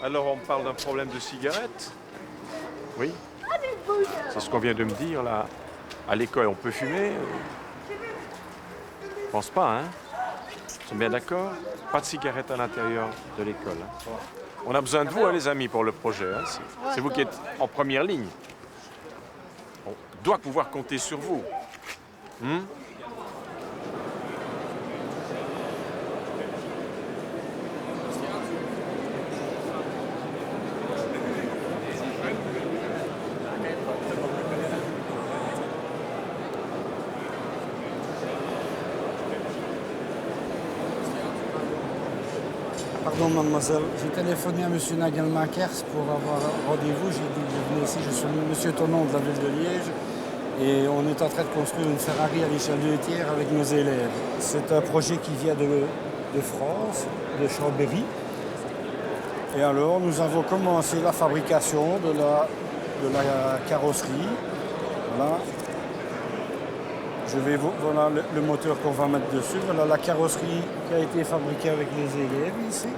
Alors on me parle d'un problème de cigarette? Oui. C'est ce qu'on vient de me dire là. À l'école, on peut fumer? Je pense pas, hein? Ils sont bien d'accord? Pas de cigarette à l'intérieur de l'école. Hein? On a besoin de vous, hein, les amis, pour le projet. Hein? C'est vous qui êtes en première ligne. On doit pouvoir compter sur vous. Pardon, mademoiselle, j'ai téléphoné à M. Nagelmakers pour avoir rendez-vous. J'ai dit que je venais ici. Je suis M. Tonon de la ville de Liège et on est en train de construire une Ferrari à l'échelle 2 tiers avec nos élèves. C'est un projet qui vient de France, de Chambéry. Et alors, nous avons commencé la fabrication de la carrosserie. Voilà. Voilà le moteur qu'on va mettre dessus. Voilà la carrosserie qui a été fabriquée avec les élèves ici.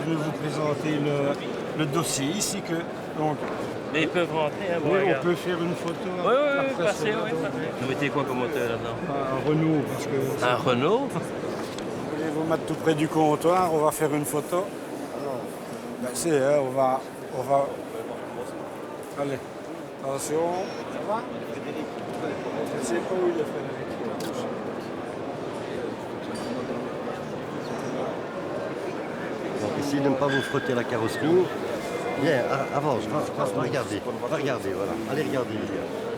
Je vais vous présenter le dossier ici. Mais ils peuvent rentrer, hein, oui, on peut faire une photo. Oui, passez, oui. Vous mettez quoi comme moteur là-dedans? Un Renault. Parce que un Renault? Je vais vous mettre tout près du comptoir, on va faire une photo. Merci, hein, on va... Allez, attention, ça va? Je ne sais pas où il est fait. Bon, essayez de ne pas vous frotter la carrosserie. Viens, avance, va regarder. Va regarder, voilà. Allez regarder.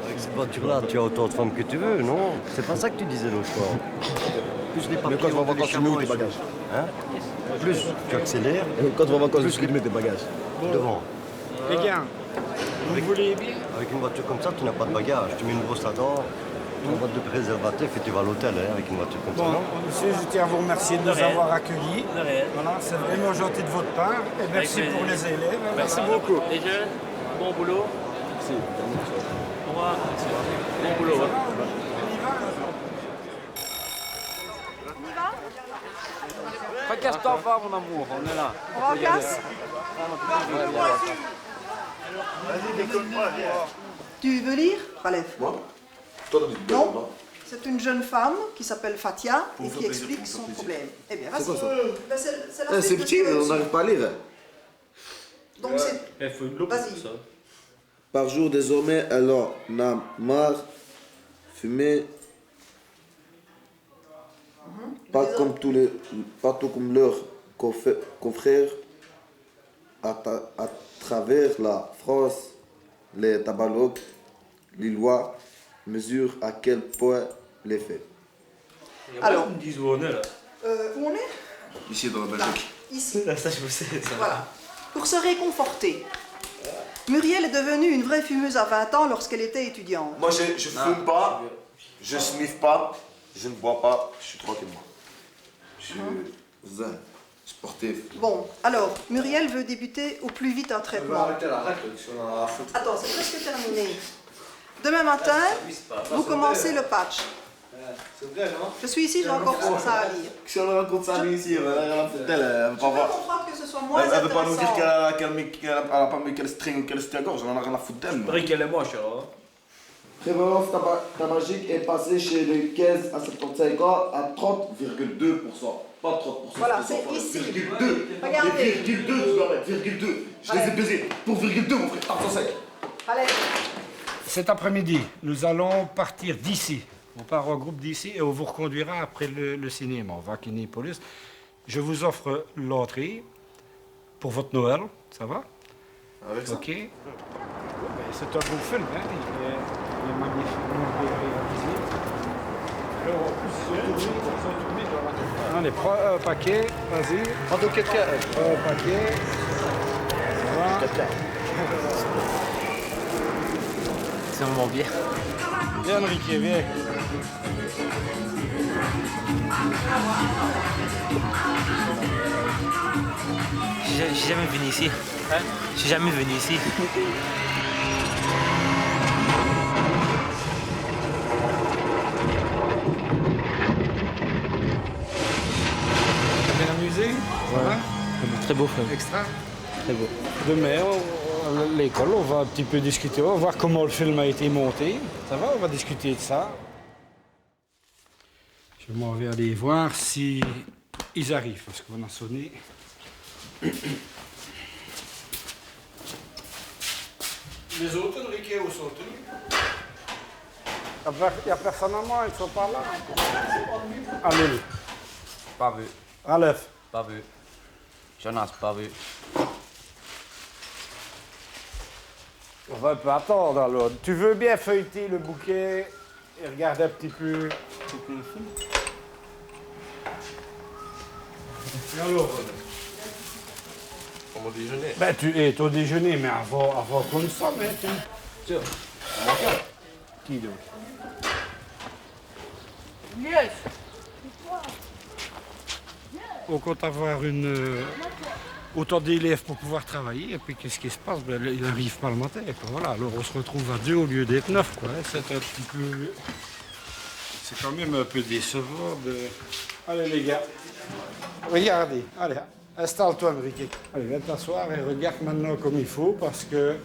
Avec cette voiture-là, tu as autant de femmes que tu veux, non? C'est pas ça que tu disais l'autre fois. Plus les papiers. Mais quand tu vas en vacances, tu mets où tes bagages? Hein? Plus tu accélères. Et quand tu vas en vacances, tu mets tes bagages. Devant. Les gars, vous voulez bien? Avec une voiture comme ça, tu n'as pas de bagages. Tu mets une brosse à dents, une boîte de préservatif et tu vas à l'hôtel avec une voiture comme ça, non? Monsieur, je tiens à vous remercier de nous avoir accueillis. Voilà, c'est vraiment gentil de votre part. Et merci pour les élèves. Merci beaucoup. Les jeunes, bon boulot. Merci. Au revoir. Bon boulot. Pas casse-toi pas, mon amour, on est là. On va en casse? Tu veux lire, Khalef? Moi? Non. C'est une jeune femme qui s'appelle Fatia et qui explique son problème. Eh bien, vas-y. Ben, c'est la C'est petit, on n'arrive pas à lire. Donc c'est... Vas-y. Par jour, désormais, elle en a marre. Fumer. Pas tout comme leurs confrères. À travers la France, les tabalogues, les lois mesurent à quel point les faits. Alors, Ils me disent où on est là. où on est? Ici, dans la Belgique. Ici. Ça, je vous sais, ça. Voilà. Pour se réconforter. Muriel est devenue une vraie fumeuse à 20 ans lorsqu'elle était étudiante. Moi, je fume pas, je sniffe pas, je ne bois pas, je suis tranquille, moi. Je suis zen, sportif. Bon, alors, Muriel veut débuter au plus vite un traitement. Attends, c'est presque terminé. Demain matin, vous commencez le patch. C'est vrai, non? Je suis ici, j'ai encore ça à lire. Si on raconte ça ici, elle va Je veux comprendre que ce soit moins Elle veut pas nous dire intéressant. qu'elle a pas mis quel string ou quel string-gorge, on en a rien à foutre d'elle. Pareil qu'elle est moche alors. Prévalence tabagique est passée chez les 15 à 75 ans à 30,2%. Pas 30%. Voilà, c'est ici. 0,2. Regardez. Les 0,2, tu dois mettre 0,2. Je les ai baisés pour 0,2, mon frère. Attends, sec. Allez. Cet après-midi, nous allons partir d'ici. On part en groupe d'ici et on vous reconduira après le cinéma. On va à Kinépolis. Je vous offre l'entrée pour votre Noël. Ça va? Avec ça? Ok. C'est un beau film, hein? Il est magnifiquement bien réalisé. Alors, en plus, ils sont tournés dans la... Allez, prends un paquet, vas-y. Prends ton 4K. Un paquet. Voilà. 4K. C'est vraiment bien. Viens, Enrique, viens. J'ai jamais venu ici. Hein? Je suis jamais venu ici. Très beau film. Extra. Très beau. Demain, à l'école, on va un petit peu discuter, on va voir comment le film a été monté. Ça va, on va discuter de ça. Je m'en vais aller voir si ils arrivent, parce qu'on a sonné. Les autres, Enrique, où sont-ils? Il n'y a personne à moi, ils ne sont pas là. Allez. Pas vu. Aleph. Pas vu. Jonas, pas vu. On va un peu attendre alors. Tu veux bien feuilleter le bouquet et regarder un petit peu le film? Et alors? Pour mon déjeuner. Ben, tu es au déjeuner, mais avant qu'on ne somme, hein, tu. Sûr. Qui donc? Yes. On compte avoir autant d'élèves pour pouvoir travailler, et puis qu'est-ce qui se passe? Ben, il arrive pas le matin, quoi. Voilà, alors on se retrouve à 2 au lieu d'être 9, quoi. Hein. C'est un petit peu... C'est quand même un peu décevant de... Allez les gars, regardez, allez, installe-toi Enrique. Allez, viens t'asseoir et regarde maintenant comme il faut, parce que...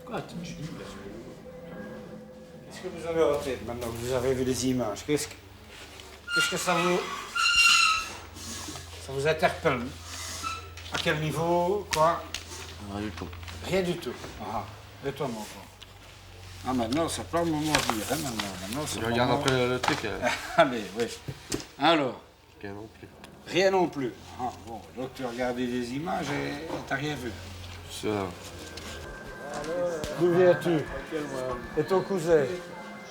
Quoi, tu me dis? Qu'est-ce que vous avez en tête maintenant que vous avez vu les images? Qu'est-ce que ça vous interpelle? À quel niveau? Quoi? Rien du tout. Rien du tout. Ah, et toi, mon frère? Ah, maintenant, c'est pas le moment de dire, hein, maintenant. Je regarde après le truc. Allez, oui. Alors? Rien non plus. Rien non plus. Ah, bon, donc tu as regardé des images et t'as rien vu. Ça. D'où viens-tu? Et ton cousin?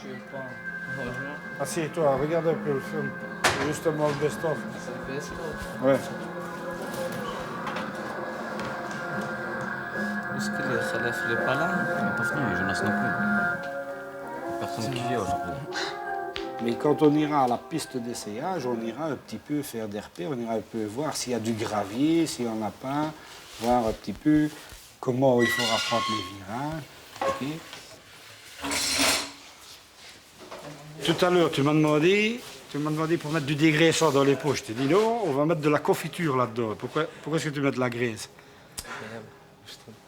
Je sais pas. Assieds-toi, regarde un peu le film. C'est justement le best-of. C'est le best. Ouais. Est-ce que le Khalaf n'est pas là? Il n'est pas venu, Jonas non plus. Personne qui vient aujourd'hui. Mais quand on ira à la piste d'essayage, on ira un petit peu faire des repères, on ira un peu voir s'il y a du gravier, s'il n'y en a pas, voir un petit peu comment il faudra prendre les virages. Ok. Tout à l'heure, tu m'as demandé pour mettre du dégraissant dans les pots. Je t'ai dit non, on va mettre de la confiture là-dedans. Pourquoi est-ce que tu mets de la graisse?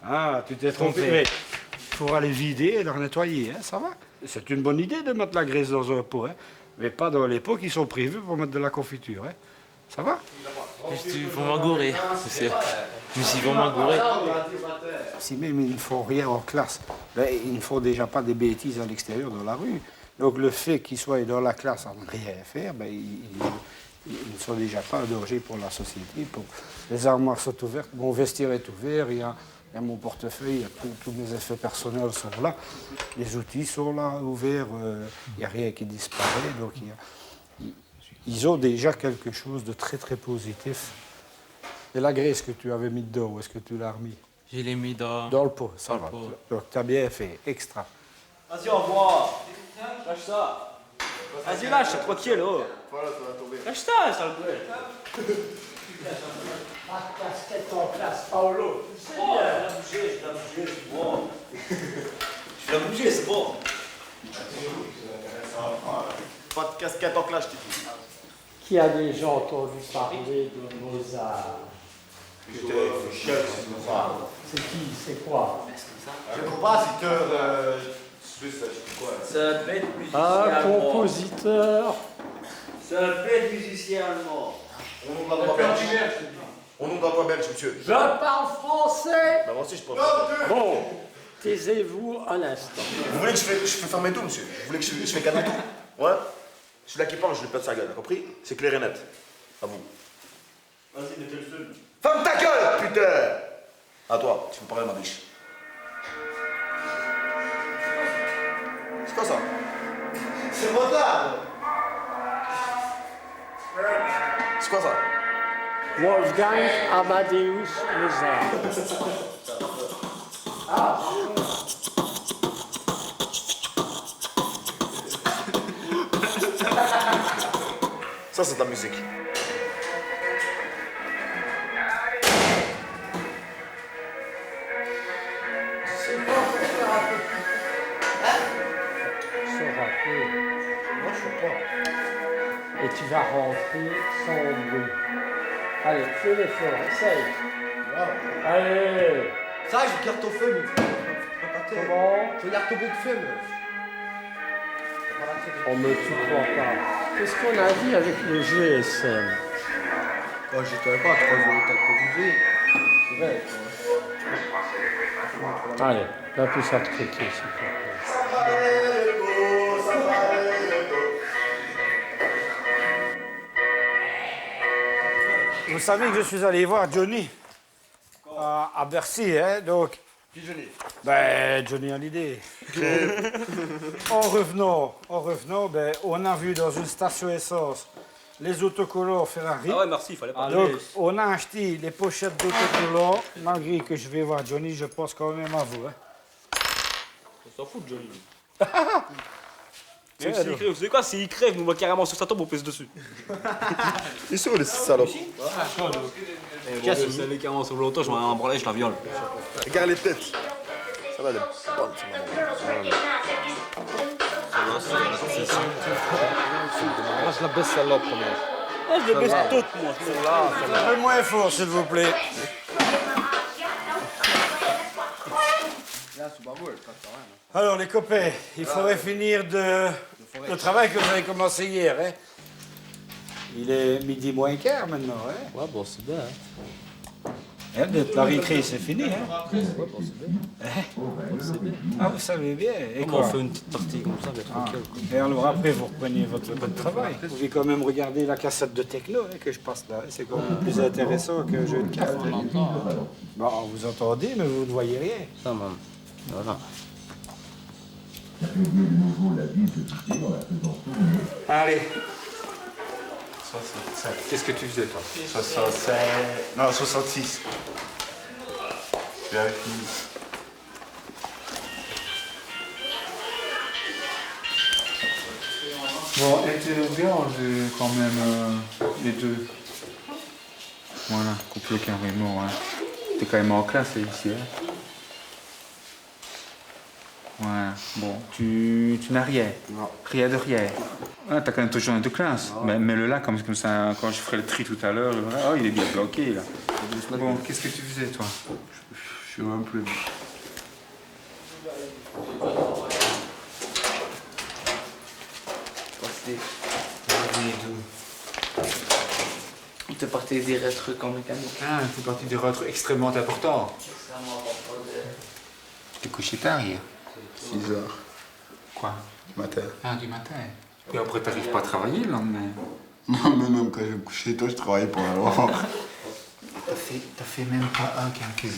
Ah, tu t'es trompé. Mais il faudra les vider et les nettoyer, hein, ça va? C'est une bonne idée de mettre la graisse dans un pot, hein, mais pas dans les pots qui sont prévus pour mettre de la confiture. Hein. Ça va? Ils vont m'engourer. Ils vont m'engourer. Si même ils ne font rien en classe, ben, ils ne font déjà pas des bêtises à l'extérieur dans la rue. Donc le fait qu'ils soient dans la classe à ne rien faire, ben, ils ne sont déjà pas un danger pour la société. Les armoires sont ouvertes, mon vestiaire est ouvert, il y a mon portefeuille, tous mes effets personnels sont là, les outils sont là, ouverts, il n'y a rien qui disparaît. Donc ils ont déjà quelque chose de très très positif. Et la graisse que tu avais mis dedans, où est-ce que tu l'as remis? Je l'ai mis dans le pot, ça dans va. le pot. Donc tu as bien fait, extra. Vas-y, on voit. Lâche ça. Vas-y, lâche, c'est tranquille, oh. Voilà, ça va tomber. Lâche ça, sale gueule. La casquette en place, Paolo. C'est bon, je vais la bouger, c'est bon. Je vais la bouger, c'est bon. Pas de casquette en clash, Titi. Qui a déjà entendu parler de Mozart? Putain, c'est chiant, c'est ça. C'est qui? C'est quoi? C'est un compositeur suisse, je sais quoi. C'est un bête musicien Un allemand. compositeur. C'est un bête musicien allemand. On nom de la voix belge. On nom de la voix belge, monsieur. Je parle français. Bah, moi aussi, je parle. Bon, taisez-vous un instant. Vous voulez que je fais fermer tout, monsieur? Vous voulez que je fais cadeau tout? Ouais? Celui-là qui parle, je lui pète sa gueule, t'as compris? C'est clair et net. À vous. Vas-y, mettez le seul. Ferme ta gueule, putain! À toi, tu peux parler, ma biche. C'est quoi ça? C'est Mozart! C'est quoi ça? Wolfgang Amadeus Mozart. Ça, c'est de la musique. Ce rappeur. suis pas. Et tu vas rentrer sans bruit. Allez, fais l'effort, essaye. Allez. Ça, je regarde ton film. Comment? Je regarde ton bout de film. On me tutoie pas. Qu'est-ce qu'on a dit avec le GSM? Oh, je savais pas, 3 euros, t'as pas visé. C'est vrai, Allez, là plus ça de côté, s'il te plaît. Vous savez que je suis allé voir Johnny à Bercy, hein, donc. Qui Johnny? Ben, Johnny Hallyday. En revenant, ben, on a vu dans une station essence les autocollants Ferrari. Ah ouais, merci, il fallait pas. Donc, on a acheté les pochettes d'autocollants. Malgré que je vais voir Johnny, je pense quand même à vous. Hein. On s'en fout de Johnny. Vous savez quoi, s'il crève, nous va carrément sur sa tombe, on pèse dessus. Ils sont où les salopes? Tiens, si vous savez carrément sur l'auto, je m'en un branlet, je la viole. Regarde les têtes. Ça va, les bonnes, Moi, je la baisse salope quand même. Ah, je les baisse toutes, moi. Un peu moins fort, s'il vous plaît. Alors, les copains, il faudrait finir le travail que vous avez commencé hier. Hein. Il est 12:15 maintenant. Hein. Ouais, bon, c'est bien. Hein, la récré, c'est fini. Hein. Ouais, bon, c'est bien. Ah, vous savez bien. Et Comment on quoi? fait une petite partie comme ça, mais tranquille. Quoi. Et alors après, vous reprenez votre travail. Vous pouvez quand même regarder la cassette de techno hein, que je passe là. C'est quand même plus intéressant qu'un jeu de cartes. On entend. Bon, vous entendez, mais vous ne voyez rien. Ça, man. Voilà. Allez. 67. Qu'est-ce que tu faisais, toi? 67. Non, 66. Vérifie. Bon, intervient quand même les deux. Voilà, couple carrément. Hein. T'es quand même en classe là, ici. Hein. Ouais, bon, tu n'as rien. Non. Rien de rien. Ah, t'as quand même ton journée de classe. Mais mets-le là, comme ça, quand je ferai le tri tout à l'heure, oh, il est bien bloqué là. Bon, qu'est-ce que tu faisais toi? Je suis même plus. Tu es parti des trucs en mécanique. Ah, c'est parti des trucs extrêmement importants. Tu t'es couché tard hier? 6 heures Quoi? du matin. Ah, du matin. Et après, t'arrives pas à travailler le lendemain? Non, mais même quand je me couchais tôt, je travaillais pour un moment. T'as fait même pas un calcul.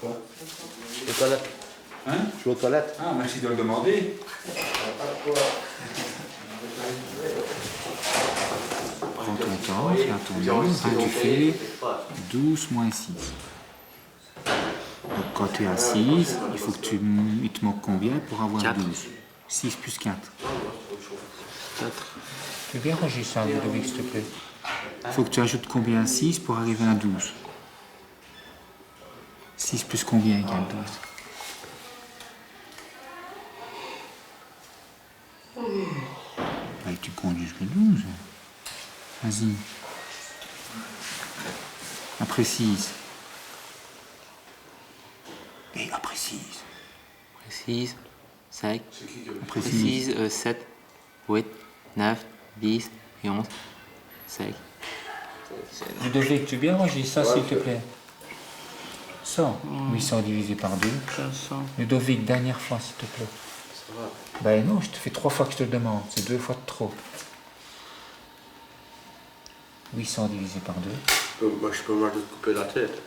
Quoi? Aux toilettes. Hein? Je suis aux toilettes. Ah, merci de le demander. Prends ton temps, fais un tournoi. Tu fais 12 moins 6. Donc quand tu es à 6, il faut que il te manque combien pour avoir 4. 12? 6 plus 4. 4. Tu peux bien ranger ça, Ludovic, s'il te plaît. Il faut que tu ajoutes combien à 6 pour arriver à 12? 6 plus combien égale 12? Bah, tu comptes jusqu'à 12. Vas-y. Après 6. Et après 6. 6, 5, Après 6. 6, 7, 8, 9, 10 et 11, 5. Ludovic, tu bien ranger ça, s'il te plaît? 100. 800 divisé par 2. 500. Ludovic, dernière fois, s'il te plaît. Ça va. Ben non, je te fais 3 fois que je te le demande. C'est 2 fois de trop. 800 divisé par 2. Moi, je peux mal te couper la tête.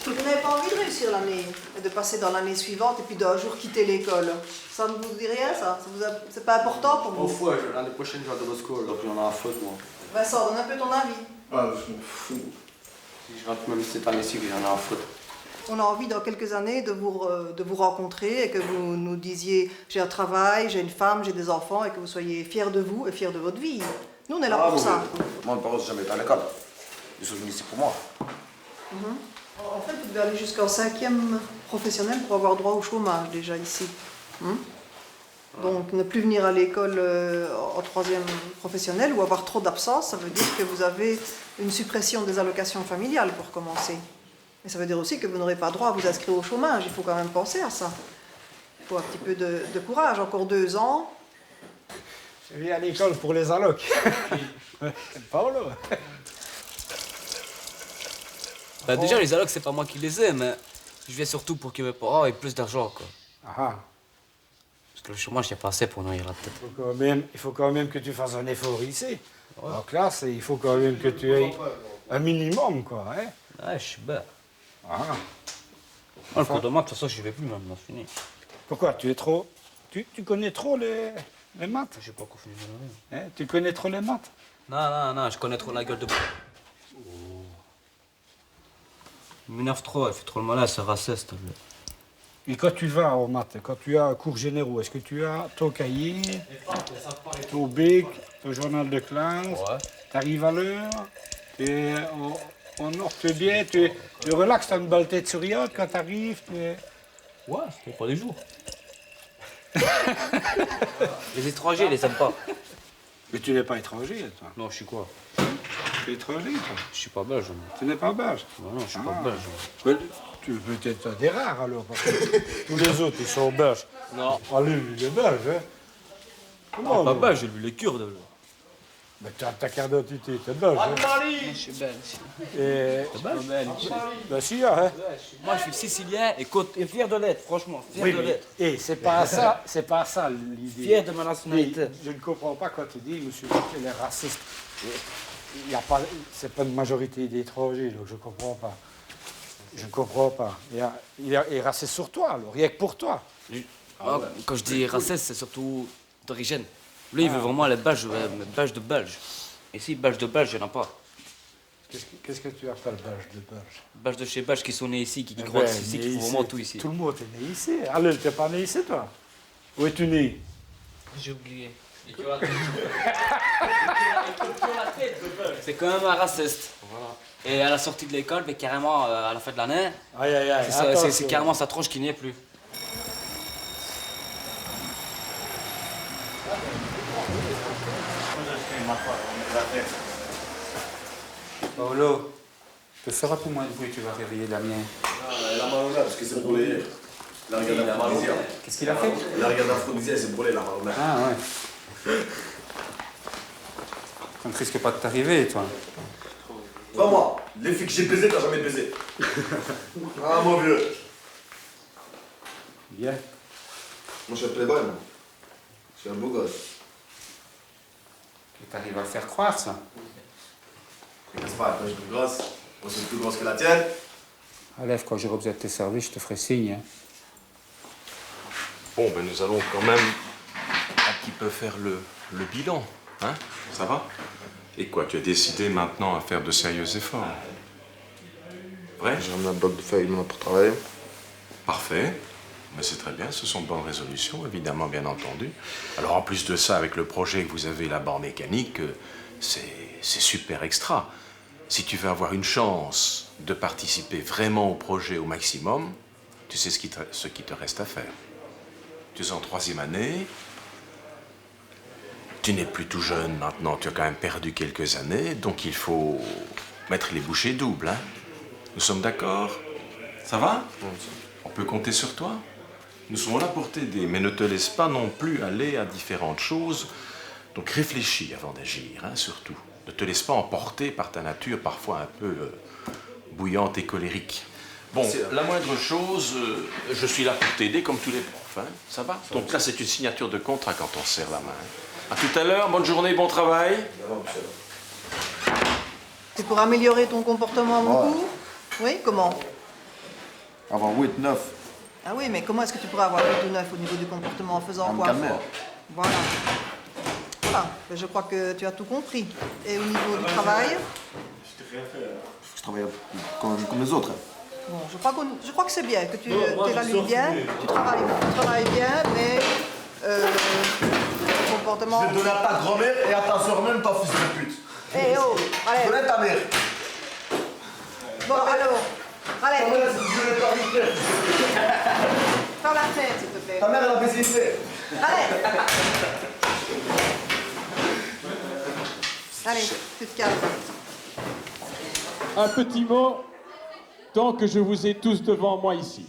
Vous n'avez pas envie de réussir l'année et de passer dans l'année suivante et puis d'un jour quitter l'école. Ça ne vous dit rien, ça? C'est pas important pour Au vous? fou, l'année prochaine, je vais à Double School, donc j'en ai à faute, moi. Vincent, donne un peu ton avis. Ah, je m'en fous. Si je rentre même cette année-ci, j'en ai à faute. On a envie dans quelques années de vous rencontrer et que vous nous disiez j'ai un travail, j'ai une femme, j'ai des enfants et que vous soyez fiers de vous et fiers de votre vie. Nous, on est là pour ça. Moi, mes parents, j'ai jamais été à l'école. Ils sont venus ici pour moi. En fait, vous devez aller jusqu'en 5e professionnel pour avoir droit au chômage déjà ici. Donc ne plus venir à l'école en 3e professionnel ou avoir trop d'absence, ça veut dire que vous avez une suppression des allocations familiales pour commencer. Et ça veut dire aussi que vous n'aurez pas droit à vous inscrire au chômage. Il faut quand même penser à ça. Il faut un petit peu de courage. Encore 2 ans. Je vais à l'école pour les allocs. Paolo. Bah, déjà, les allocs, c'est pas moi qui les ai, mais je viens surtout pour que mes parents aient plus d'argent, quoi. Ah. Parce que le chômage, il n'y a pas assez pour nourrir la tête. Il faut quand même que tu fasses un effort ici. Ouais. En classe, il faut quand même que tu aies un minimum, quoi. Hein? Ouais, je suis bête. Ah. Le cours de maths, de toute façon, je vais plus maintenant, c'est fini. Pourquoi? Tu es trop... Tu connais trop les maths? J'ai pas encore fini de hein? Tu connais trop les maths? Non, je connais trop la gueule de... Il m'énerve trop, elle fait trop le malin, c'est raciste. Et quand tu vas en maths, quand tu as un cours généraux, est-ce que tu as ton cahier, ton bic, ton journal de classe, tu arrives à l'heure, et on note bien, tu relaxes, tu as une belle tête souriante quand tu arrives. Ouais, c'est pas des jours. Les étrangers, ils les aiment pas. Mais tu n'es pas étranger, toi. Non, je suis quoi? Tu es étranger, toi. Je suis pas belge. Tu n'es pas belge? Non, je suis pas belge. Mais tu es peut-être un des rares, alors, parce que tous les autres, ils sont belges. Non. Ah, lui, il est belge, hein. Comment, pas belge, j'ai vu les Kurdes, là. Mais ta carte d'identité, t'es belge, hein. Je suis belge. Et... T'es belge? Ben si, hein. Moi, je suis sicilien et fier de l'être, franchement, fier de l'être. Et c'est pas ça l'idée. Fier de ma nationalité. Je ne comprends pas quand tu dis, monsieur Michel est raciste. Il y a pas, c'est pas une majorité d'étrangers, donc je comprends pas. Je ne comprends pas. Il est raciste sur toi, alors, rien que pour toi. Quand je dis raciste, c'est surtout d'origine. Lui, il veut vraiment les Belges, mais Belges de Belge. Ici, Belges de Belge, il n'y en a pas. Qu'est-ce que tu appelles belge de belge? Belges de chez Belges qui sont nés ici, qui grandissent ici, qui font vraiment tout ici. Tout le monde est né ici. Allez, tu n'es pas né ici, toi? Où es-tu né? J'ai oublié. C'est quand même un raciste. Voilà. Et à la sortie de l'école, mais carrément à la fin de l'année, c'est carrément sa tronche qui n'y est plus. Paolo, tu fais un peu moins de bruit, tu vas réveiller Damien. Elle a mal au nez parce que c'est brûlé. La regarde aphrodisiaque. Qu'est-ce qu'il a fait? La regarde aphrodisiaque, c'est brûlé, la mal au nez. Ah ouais. Ça ne risque pas de t'arriver, toi. Pas moi, les filles que j'ai baisées, t'as jamais baisé. Ah, mon vieux. Bien. Moi, je suis un playboy, moi. Je suis un beau gosse. Et t'arrives à le faire croire, ça. T'inquiète pas, quand je suis grosse, moi, c'est plus grosse que la tienne. Allez, quand j'aurai besoin de tes services, je te ferai signe. Hein. Bon, ben nous allons quand même un petit peu faire le bilan, hein? Ça va? Et quoi, tu as décidé maintenant à faire de sérieux efforts? Vrai? J'ai ramené un bloc de feuilles maintenant pour travailler. Parfait. Mais c'est très bien, ce sont de bonnes résolutions, évidemment, bien entendu. Alors en plus de ça, avec le projet que vous avez là-bas en mécanique, c'est super extra. Si tu veux avoir une chance de participer vraiment au projet au maximum, tu sais ce qui te reste à faire. Tu es en 3e année, tu n'es plus tout jeune maintenant, tu as quand même perdu quelques années, donc il faut mettre les bouchées doubles. Hein? Nous sommes d'accord? Ça va? On peut compter sur toi? Nous sommes là pour t'aider, mais ne te laisse pas non plus aller à différentes choses. Donc réfléchis avant d'agir, hein, surtout. Ne te laisse pas emporter par ta nature parfois un peu bouillante et colérique. Bon, la moindre chose, je suis là pour t'aider comme tous les profs, hein, ça va? Donc là, c'est une signature de contrat quand on se serre la main. Hein. À tout à l'heure, bonne journée, bon travail. C'est pour améliorer ton comportement beaucoup? Oui, comment? Avoir 8, 9. Ah oui, mais comment est-ce que tu pourrais avoir 8 ou 9 au niveau du comportement en faisant quoi? Voilà. Voilà, ben, je crois que tu as tout compris. Et au niveau du travail? Je travaille comme les autres. Bon, je crois que c'est bien, que tu évalues bien, tu travailles bien, mais le comportement... Je vais donner à ta grand-mère et à ta soeur même, ton fils de pute. Eh oh, allez. Donne ta mère. Bon, alors, Allez. Ta mère, si tu veux pas vite fait. Ferme la fenêtre, s'il te plaît. Ta mère, elle a baissé vite fait. Allez. Allez, tu te calmes. Un petit mot, tant que je vous ai tous devant moi ici.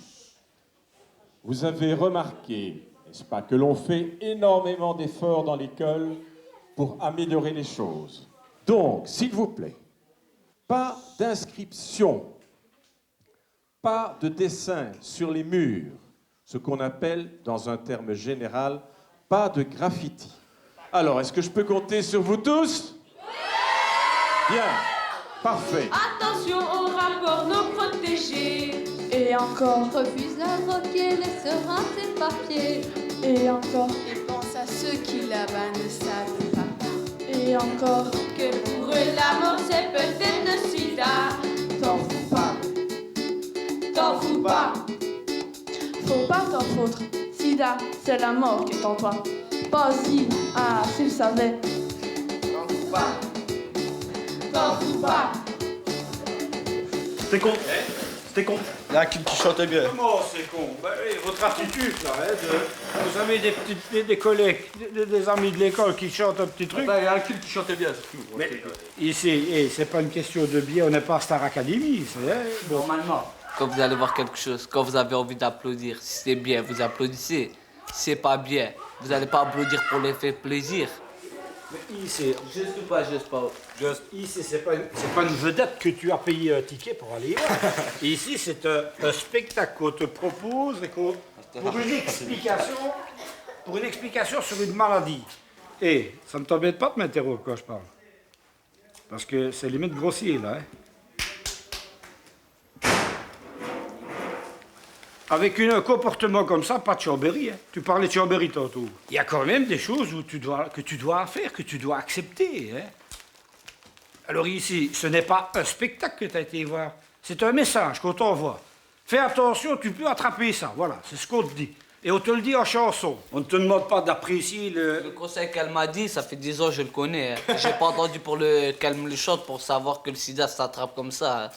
Vous avez remarqué, n'est-ce pas, que l'on fait énormément d'efforts dans l'école pour améliorer les choses. Donc, s'il vous plaît, pas d'inscription, pas de dessin sur les murs, ce qu'on appelle, dans un terme général, pas de graffiti. Alors, est-ce que je peux compter sur vous tous? Bien, parfait. Attention au rapport non protégé. Et encore, refuse la roquer, laissera ses papiers. Et encore, Et pense à ceux qui là-bas ne savent pas. et encore, Que pour eux la mort c'est peut-être le sida. t'en fous pas, T'en fous pas. faut pas t'en foutre. Sida, c'est la mort qui est en toi. Pas si, ah, tu le savais. T'en fous pas. T'en fous pas. C'était con. C'était con. Il y a qui chantait bien. Comment c'est con? Ben, oui, votre attitude, là, vous avez des collègues, des amis de l'école qui chantent un petit truc. Il y a un qui chantait bien, c'est tout. Mais ici, c'est pas une question de bien, on n'est pas à Star Academy. Bon. Normalement, quand vous allez voir quelque chose, quand vous avez envie d'applaudir, si c'est bien, vous applaudissez. Si c'est pas bien, vous n'allez pas applaudir pour l'effet plaisir. Mais ici, Juste ou pas, juste pas. ici c'est pas une vedette que tu as payé un ticket pour aller voir. Ici, c'est un spectacle qu'on te propose et pour une explication sur une maladie. Et ça ne t'embête pas de m'interrompre quand je parle. Parce que c'est limite grossier, là. Hein. Avec un comportement comme ça, pas de Chambéry. Hein. Tu parlais de Chambéry tantôt. Il y a quand même des choses que tu dois faire, que tu dois accepter. Hein. Alors ici, ce n'est pas un spectacle que tu as été voir. C'est un message qu'on t'envoie. Fais attention, tu peux attraper ça. Voilà, c'est ce qu'on te dit. Et on te le dit en chanson. On ne te demande pas d'apprécier Le conseil qu'elle m'a dit, ça fait 10 ans que je le connais. Hein. J'ai pas entendu qu'elle me le chante pour savoir que le sida s'attrape comme ça. Hein.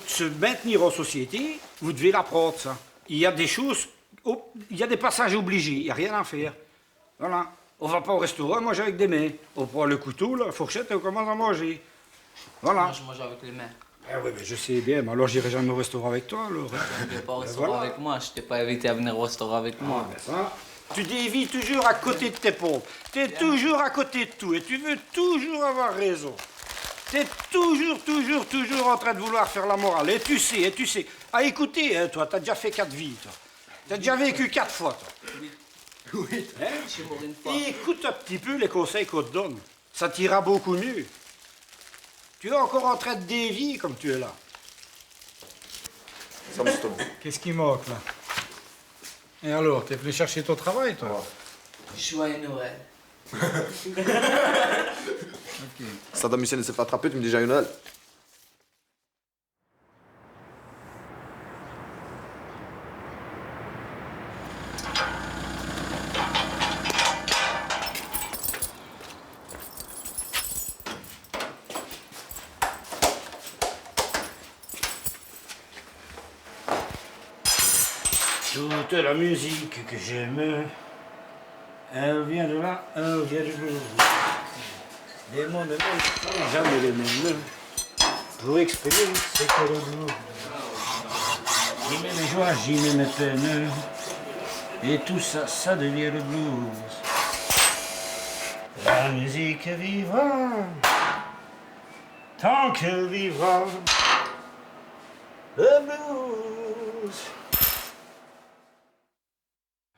Se maintenir en société, vous devez l'apprendre, ça. Il y a des choses, il y a des passages obligés, il n'y a rien à faire. Voilà. On va pas au restaurant manger avec des mains. On prend le couteau, la fourchette et on commence à manger. Voilà. Moi, je mange avec les mains. Ah oui, mais je sais bien, mais alors j'irai jamais au restaurant avec toi, alors. Tu ne viens pas au restaurant avec moi, je t'ai pas invité à venir au restaurant avec moi. Ça, tu dévies toujours à côté de tes pompes. Tu es toujours à côté de tout et tu veux toujours avoir raison. Tu es toujours en train de vouloir faire la morale. Et tu sais. Ah, écoutez, hein, toi, t'as déjà fait 4 vies, toi. T'as déjà vécu 4 fois, toi. Oui. Hein? Je suis mort une fois. Et écoute un petit peu les conseils qu'on te donne. Ça t'ira beaucoup mieux. Tu es encore en train de dévier comme tu es là. Ça me stoppe. Qu'est-ce qui manque, là? Et alors, t'es venu chercher ton travail, toi? Joyeux Noël. Saddam Hussein ne s'est pas attrapé, tu me dis joyeux Noël. Toute la musique que j'aime, elle vient de là, elle vient du blues. Les mots ne sont jamais les mêmes pour exprimer ce que le blues. J'y mets mes joies, j'y mets mes peines, et tout ça, ça devient le blues. La musique vivra, tant qu'elle vivra, le blues.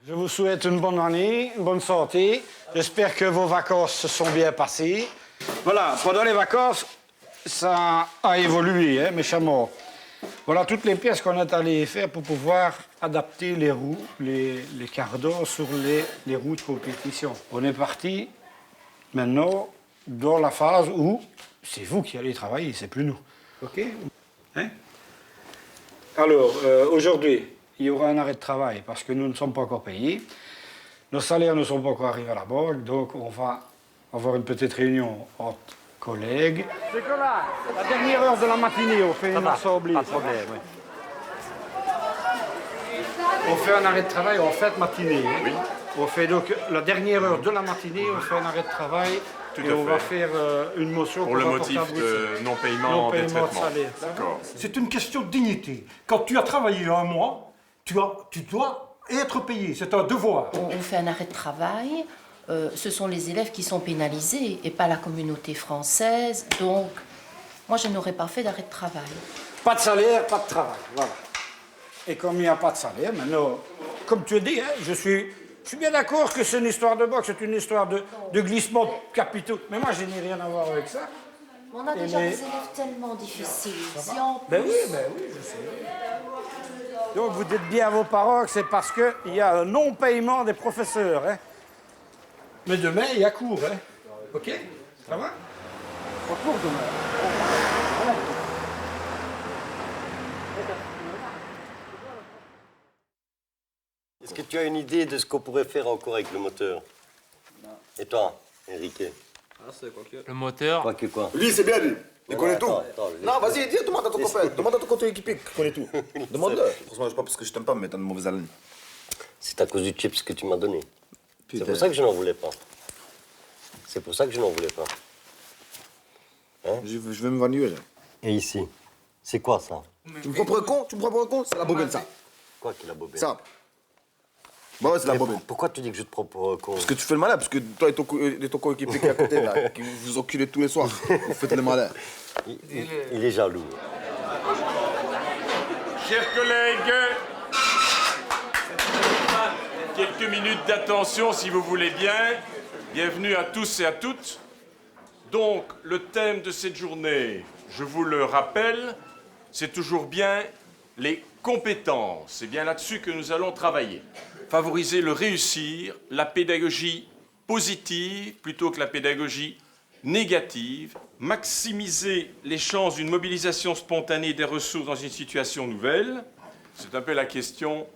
Je vous souhaite une bonne année, une bonne santé. J'espère que vos vacances se sont bien passées. Voilà, pendant les vacances, ça a évolué, hein, méchamment. Voilà toutes les pièces qu'on est allé faire pour pouvoir adapter les roues, les cardans sur les roues de compétition. On est parti maintenant dans la phase où c'est vous qui allez travailler, c'est plus nous. OK? Hein? Alors, aujourd'hui, il y aura un arrêt de travail parce que nous ne sommes pas encore payés. Nos salaires ne sont pas encore arrivés à la banque, donc on va avoir une petite réunion entre collègues. C'est que là, la dernière heure de la matinée, on fait une assemblée. Pas de problème, oui. On fait un arrêt de travail en fin de matinée. Hein. Oui. On fait donc la dernière heure de la matinée, on fait un arrêt de travail. Et on va faire une motion pour le motif de non-paiement des traitements. D'accord. C'est une question de dignité. Quand tu as travaillé un mois, tu dois être payé. C'est un devoir. On fait un arrêt de travail. Ce sont les élèves qui sont pénalisés et pas la communauté française. Donc, moi, je n'aurais pas fait d'arrêt de travail. Pas de salaire, pas de travail. Voilà. Et comme il n'y a pas de salaire, maintenant, comme tu as dit, hein, je suis bien d'accord que c'est une histoire de boxe, c'est une histoire de glissement de capitaux. Mais moi, je n'ai rien à voir avec ça. On a déjà des élèves tellement difficiles. Si en plus... Ben oui, je sais. Donc, vous dites bien à vos parents que c'est parce qu'il y a un non-paiement des professeurs. Hein. Mais demain, il y a cours. Hein. OK? Ça va? Au cours demain. Voilà. Est-ce que tu as une idée de ce qu'on pourrait faire encore avec le moteur? Non. Et toi, Enrique? C'est quoi que... Le moteur. Quoi que quoi? Lui, c'est bien lui. Il connaît tout. Non, vas-y, dis, demande à ton copain. Demande à ton copain équipé qui connaît tout. Demande-le. Franchement, je pas parce que je t'aime pas, mais t'as une mauvaise haleine. C'est à cause du chips que tu m'as donné. C'est pour ça que je n'en voulais pas. C'est pour ça que je n'en voulais pas. Hein? Je vais me vanner, là. Et ici? C'est quoi ça? Tu me prends pour un con? Tu me prends pour un con? C'est la bobine, ça. Quoi qui la bobine? Ça. Bah ouais, c'est la bobine. Pourquoi tu dis que je te prends pour un con? Parce que tu fais le malin, parce que toi et ton coéquipier qui est à côté, là, qui vous enculez tous les soirs, vous faites le malin. Il est jaloux. Chers collègues, quelques minutes d'attention si vous voulez bien. Bienvenue à tous et à toutes. Donc, le thème de cette journée, je vous le rappelle, c'est toujours bien les compétences. C'est bien là-dessus que nous allons travailler. Favoriser le réussir, la pédagogie positive plutôt que la pédagogie négative, maximiser les chances d'une mobilisation spontanée des ressources dans une situation nouvelle. C'est un peu la question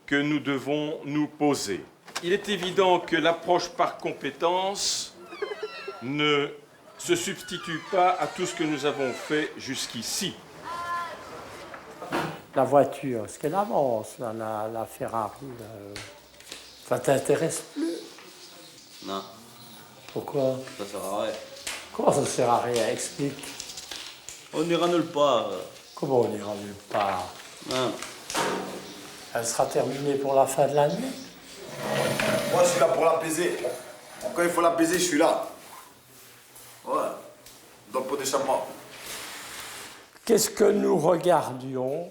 que nous devons nous poser. Il est évident que l'approche par compétence ne se substitue pas à tout ce que nous avons fait jusqu'ici. La voiture, est-ce qu'elle avance, là, la Ferrari là, ça t'intéresse plus? Non. Pourquoi? Ça sert à rien. Comment ça sert à rien? Explique. On n'ira nulle part. Comment on ira nulle part? Non. Elle sera terminée pour la fin de l'année? Moi, je suis là pour l'apaiser. Quand il faut l'apaiser, je suis là. Ouais. Dans le pot d'échappement. Qu'est-ce que nous regardions?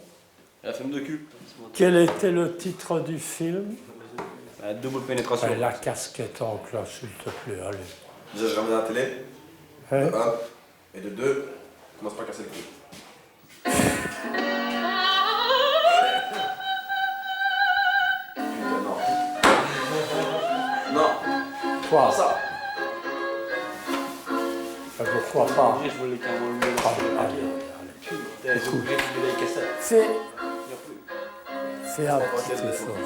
Un film de cul. Quel était le titre du film? Double pénétration. La casquette en classe, s'il te plaît, allez. Déjà, je ramène la télé. Hein? De 1 et de 2, commence pas à casser le cul. Non. Quoi? Ça. Pourquoi pas? Je voulais carrément le Allez. Écoute, fais un petit effort.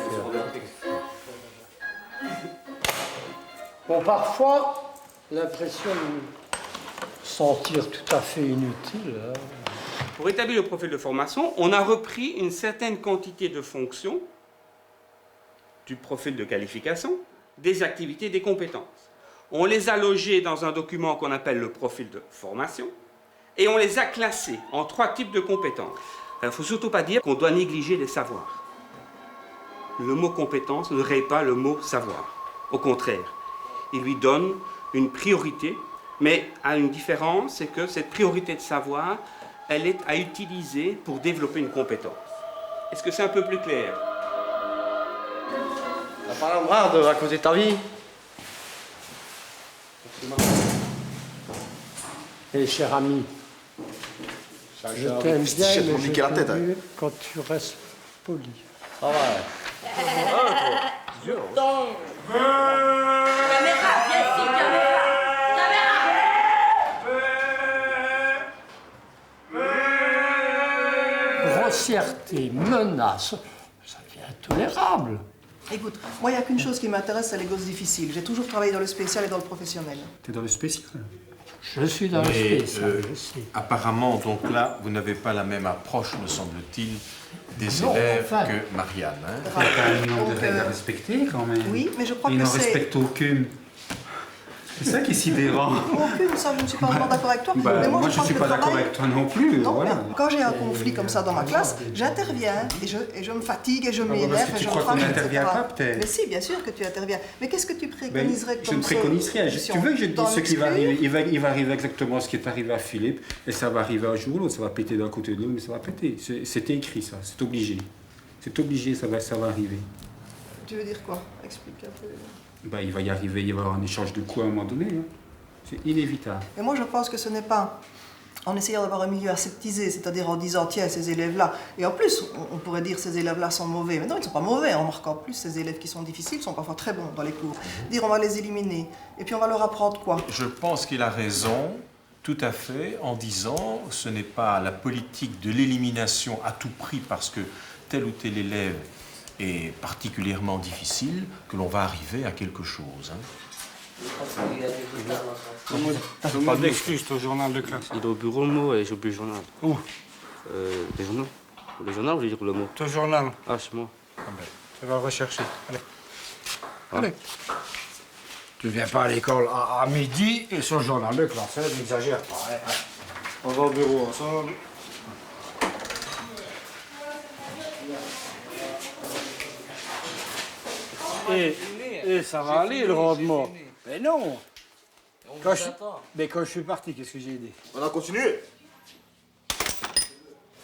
Bon, parfois, l'impression de me sentir tout à fait inutile. Hein. Pour établir le profil de formation, on a repris une certaine quantité de fonctions du profil de qualification, des activités, des compétences. On les a logées dans un document qu'on appelle le profil de formation et on les a classées en 3 types de compétences. Il ne faut surtout pas dire qu'on doit négliger les savoirs. Le mot compétence ne raye pas le mot savoir. Au contraire, il lui donne une priorité, mais à une différence, c'est que cette priorité de savoir, elle est à utiliser pour développer une compétence. Est-ce que c'est un peu plus clair? T'as pas l'embarras de raconter ta vie? Et cher ami, je t'aime bien, mais je t'aime mieux quand tu restes poli. Ah ouais. Donc, caméra, viens ici, caméra. Grossièreté, menace, ça devient intolérable. Écoute, moi, il n'y a qu'une chose qui m'intéresse, c'est les gosses difficiles. J'ai toujours travaillé dans le spécial et dans le professionnel. T'es dans le spécial? Je suis dans l'esprit, ça, je sais. Apparemment, donc là, vous n'avez pas la même approche, me semble-t-il, des élèves que Marianne. Hein. Il y a quand même un nombre de règles à respecter, quand même. Oui, mais je crois Ils que n'en c'est... respectent aucune. C'est ça qui est sidérant. Aucune, ça, je ne suis pas vraiment d'accord avec toi. Mais moi, je ne crois suis que pas le d'accord travail- avec toi non plus. Non, voilà. mais quand j'ai un conflit comme ça dans ma classe, j'interviens et je me fatigue et je parce m'énerve que et tu je crois rafraîchis, qu'on n'intervient etc. pas, peut-être. Mais si, bien sûr que tu interviens. Mais qu'est-ce que tu préconiserais Je comme ne préconiserai rien. Tu solution veux que je te Dans dise ce qui va l'exclure arriver il va arriver exactement ce qui est arrivé à Philippe, et ça va arriver un jour ou l'autre. Ça va péter d'un côté ou de l'autre, mais ça va péter. C'était écrit, ça. C'est obligé. C'est obligé, ça va arriver. Tu veux dire quoi? Explique un peu. Il va y arriver, il va y avoir un échange de coups à un moment donné. Hein. C'est inévitable. Et moi, je pense que ce n'est pas en essayant d'avoir un milieu aseptisé, c'est-à-dire en disant, tiens, ces élèves-là, et en plus, on pourrait dire ces élèves-là sont mauvais, mais non, ils ne sont pas mauvais, on remarque en plus, ces élèves qui sont difficiles sont parfois très bons dans les cours. Dire, on va les éliminer, et puis on va leur apprendre quoi? Je pense qu'il a raison, tout à fait, en disant ce n'est pas la politique de l'élimination à tout prix parce que tel ou tel élève est particulièrement difficile que l'on va arriver à quelque chose. Hein. Pas d'excuse, au journal de classe. Il est au bureau, le mot, et j'ai oublié le journal. Où? Les journaux. Le journal, ou je veux dire le mot? Ton journal. Ah, c'est moi. Tu vas le rechercher. Allez. Ah. Allez. Tu viens pas à l'école à midi et sur le journal de classe, hein, n'exagère pas. Hein. On va au bureau ensemble. Et ça va aller le rendement. Mais non. Mais quand je suis parti, qu'est-ce que j'ai dit? On a continué.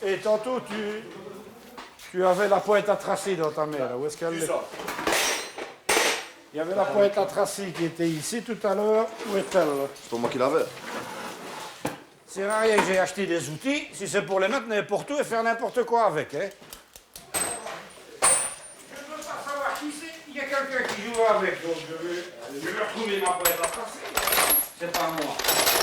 Et tantôt, tu avais la pointe à tracer dans ta main, là. Où est-ce qu'elle est? Il y avait la pointe à tracer qui était ici tout à l'heure. Où est-elle? C'est pas moi qui l'avais. C'est rien que j'ai acheté des outils, si c'est pour les mettre n'importe où et faire n'importe quoi avec, hein. Je ne veux pas savoir qui c'est. Il y a quelqu'un qui joue avec, donc je vais retrouver ma pointe à tracer. C'est pas moi.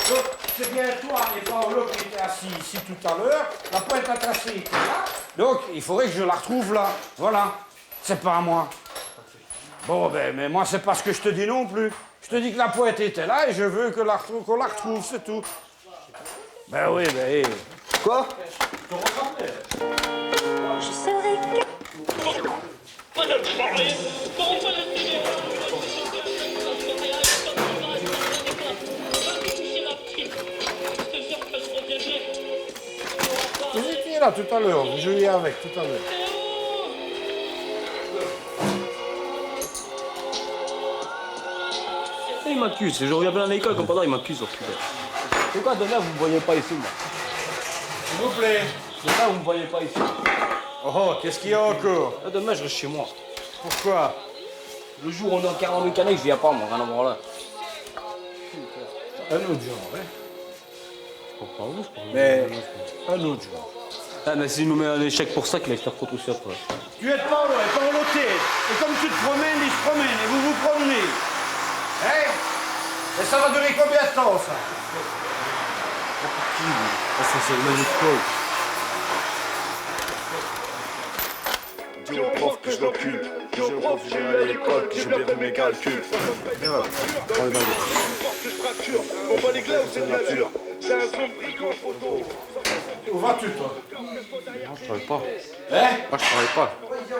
Donc, c'est bien toi et Paolo qui était assis ici tout à l'heure. La pointe à tracer était là. Donc, il faudrait que je la retrouve là. Voilà. C'est pas moi. Bon, mais moi, c'est pas ce que je te dis non plus. Je te dis que la pointe était là et je veux qu'on la retrouve, c'est tout. Ben oui, ben... Quoi? Je serai Vous étiez là tout à l'heure, vous jouiez avec tout à l'heure. Il m'accuse, je reviens bien à l'école, comme pendant il m'accuse. Pourquoi demain vous ne me voyez pas ici, moi? S'il vous plaît. Demain vous ne me voyez pas ici. Oh, qu'est-ce qu'il y a encore? Demain je reste chez moi. Pourquoi? Le jour où on est en 40 mécanique, je viens pas, moi, rien à voir là. Un autre genre, hein? Pourquoi vous, je parle Mais un autre genre. Ah, mais si nous met un échec pour ça, qu'il va se faire foutre aussi après. Tu es Paolo et Paolo t'es. Et comme tu te promènes, il se promène et vous vous promenez. Hein? Et ça va durer combien de temps, ça? C'est le même école. Dis au prof que je l'encule. Dis au prof que j'ai à l'école, que j'ai bien fait mes calculs. Viens là. On voit les glaces, c'est de nature. C'est un zoom bricot photo. Où vas-tu, toi? Non, je travaille pas. Hein? Moi, je travaille pas.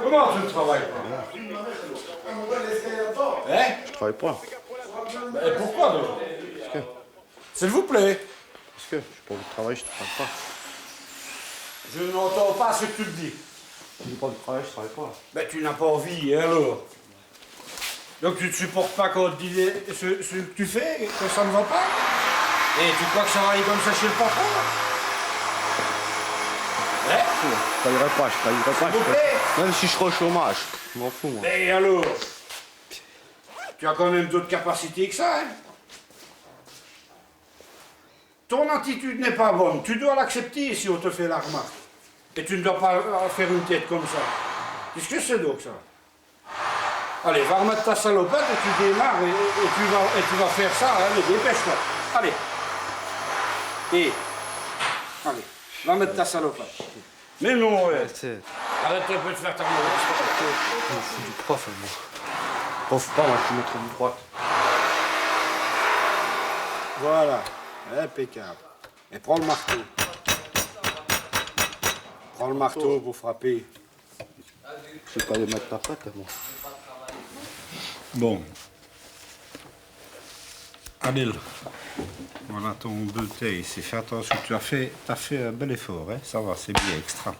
Comment tu ne travailles pas? Hein? Je travaille pas. Et pourquoi, donc? Parce que... S'il vous plaît. Parce que je suis pas au travail, je travaille pas. Je n'entends pas ce que tu me dis. Je n'ai pas de travail, je travaille pas. Ben, tu n'as pas envie, hein, alors? Donc tu ne supportes pas quand on te dit ce que tu fais, que ça ne va pas? Et tu crois que ça va aller comme ça chez le patron? Hein? Je travaillerai pas, je travaillerai pas. S'il vous plaît. Même si je serai au chômage, je m'en fous, moi. Et alors? Tu as quand même d'autres capacités que ça, hein? Ton attitude n'est pas bonne. Tu dois l'accepter si on te fait la remarque. Et tu ne dois pas faire une tête comme ça. Qu'est-ce que c'est donc ça? Allez, va remettre ta salopette et tu démarres et tu vas faire ça. Allez, dépêche-toi. Allez. Et. Allez, va mettre ta salopette. Mais non, ouais. Arrête un peu de faire ta mauvaise. Je me fous du prof, moi. Prof pas, moi je suis maître du droit. Voilà. Impeccable. Et prends le marteau. Prends le marteau pour frapper. Je sais pas les mettre ta patte, moi. Bon. Adil, voilà ton bouteille ici. Fais attention, tu as fait un bel effort, hein? Ça va, c'est bien, extra.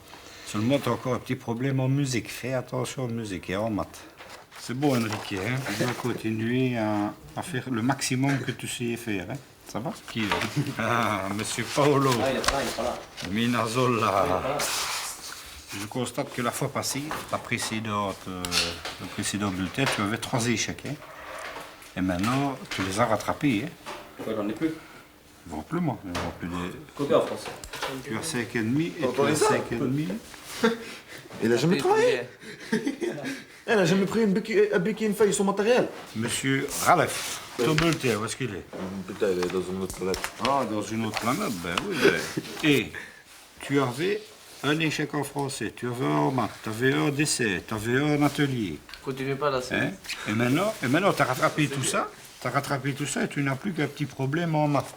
Seulement, tu as encore un petit problème en musique. Fais attention en musique et en maths. C'est bon, Enrique, hein? Tu dois continuer à faire le maximum que tu sais faire, hein? Ça va? Qui est là? Ah, monsieur Paolo. Ah, il est pas là. Minazola. Je constate que la fois passée, le précédent bulletin, tu avais 3 échecs, hein? Et maintenant, tu les as rattrapés, hein? Pourquoi j'en ai plus? Non plus, moi. Plus des... Combien en français? Tu as 5,5 et tu as 5,5. Il a jamais travaillé. Elle a jamais pris un bic et une feuille sur matériel. Monsieur Ralef, ton bulletin, où est-ce qu'il est? Putain, il est dans une autre planète. Ah, dans une autre planète, ben oui. Ben. Et tu avais un échec en français, tu avais un en maths, tu avais un en dessin, tu avais un en atelier. Continuez pas là, Hein? Et maintenant tu as rattrapé tout ça. Tu as rattrapé tout ça et tu n'as plus qu'un petit problème en maths.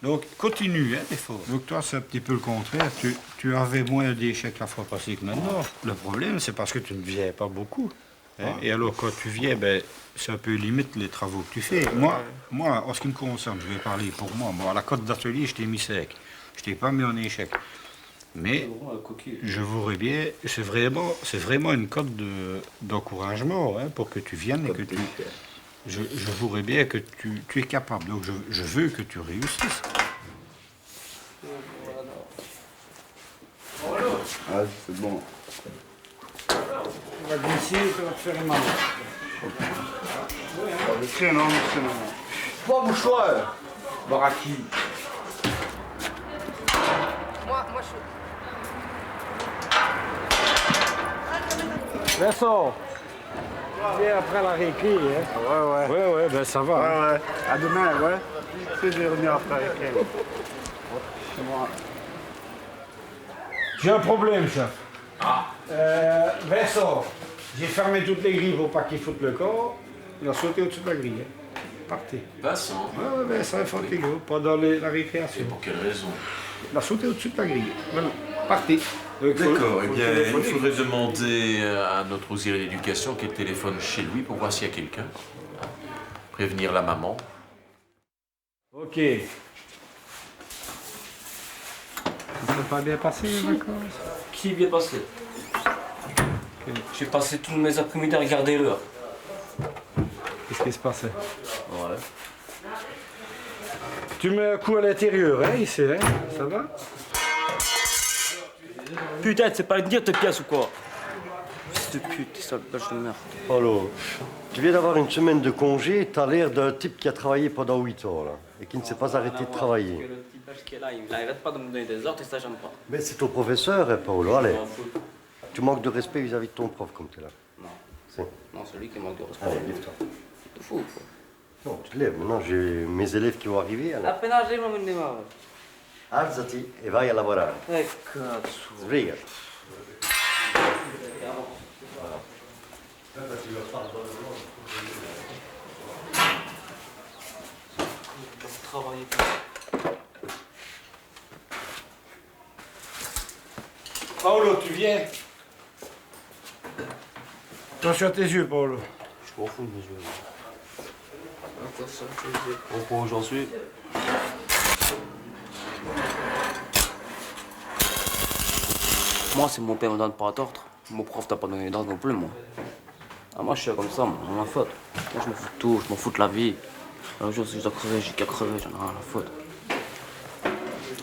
Donc, continue, hein, l'effort. Donc, toi, c'est un petit peu le contraire. Tu avais moins d'échecs la fois passée que maintenant. Le problème, c'est parce que tu ne viens pas beaucoup. Hein? Et alors, quand tu viens, ben, c'est un peu limite les travaux que tu fais. Moi, en ce qui me concerne, je vais parler pour moi. Moi, à la cote d'atelier, je t'ai mis sec. Je t'ai pas mis en échec. Mais, je voudrais bien, c'est vraiment une cote d'encouragement, hein, pour que tu viennes et que tu... Je voudrais bien que tu es capable, donc je veux que tu réussisses. Ah, c'est bon. Tu vas glisser, tu vas te faire mal. Tiens, non. Bon, mouchoir. Baraki. Moi, je suis... Vincent, viens après la récré, hein? Ouais, ben ça va. Ouais. À demain, ouais. Je vais revenir après la récré. J'ai un problème, chef. Vincent, j'ai fermé toutes les grilles pour pas qu'il foute le corps. Il a sauté au-dessus de la grille. Hein. Partez. Vincent? Ouais, Vincent est fatigué pendant la récréation. Et pour quelle raison? Il a sauté au-dessus de la grille. Voilà. Partez. D'accord, eh bien, il faudrait demander à notre auxiliaire d'éducation qu'elle téléphone chez lui pour voir s'il y a quelqu'un. Prévenir la maman. Ok. Ça s'est pas bien passé, les vacances? Qui est bien passé? J'ai passé tous mes après-midi à regarder l'heure. Qu'est-ce qui se passait? Ouais. Tu mets un coup à l'intérieur, hein, ici, hein? Ça va? Putain, c'est pas de dire tes pièces ou quoi? Fils de pute, sale bâche de merde. Paulo, tu viens d'avoir une semaine de congé, t'as l'air d'un type qui a travaillé pendant 8 heures, là, et qui ne s'est pas arrêté de travailler. Le petit bâche qui est là, il n'arrête pas de me donner des ordres et ça, j'aime pas. Mais c'est ton professeur, hein, Paulo, allez. Je m'en fous. Tu manques de respect vis-à-vis de ton prof, comme tu es là. Non. Si. Non, c'est lui qui manque de respect. Allez, lève-toi. Tu te fous, quoi. Non, tu te lèves. Maintenant, j'ai mes élèves qui vont arriver. Alors. Appena arrivano me ne male. Alzati e vai a lavorare. Cazzo. Sbriga. Travailler. Paolo, tu viens? Attention à tes yeux, Paolo. Je m'en fous de mes yeux. Au point où j'en suis. Moi, c'est mon père me donne pas d'ordre. Mon prof t'a pas donné d'ordre non plus, moi. Ah, moi, je suis comme ça, moi, j'en ai rien à foutre. Moi, je m'en fous de tout, je m'en fous de la vie. Un jour, si je dois crever, j'ai qu'à crever, j'en ai rien à foutre.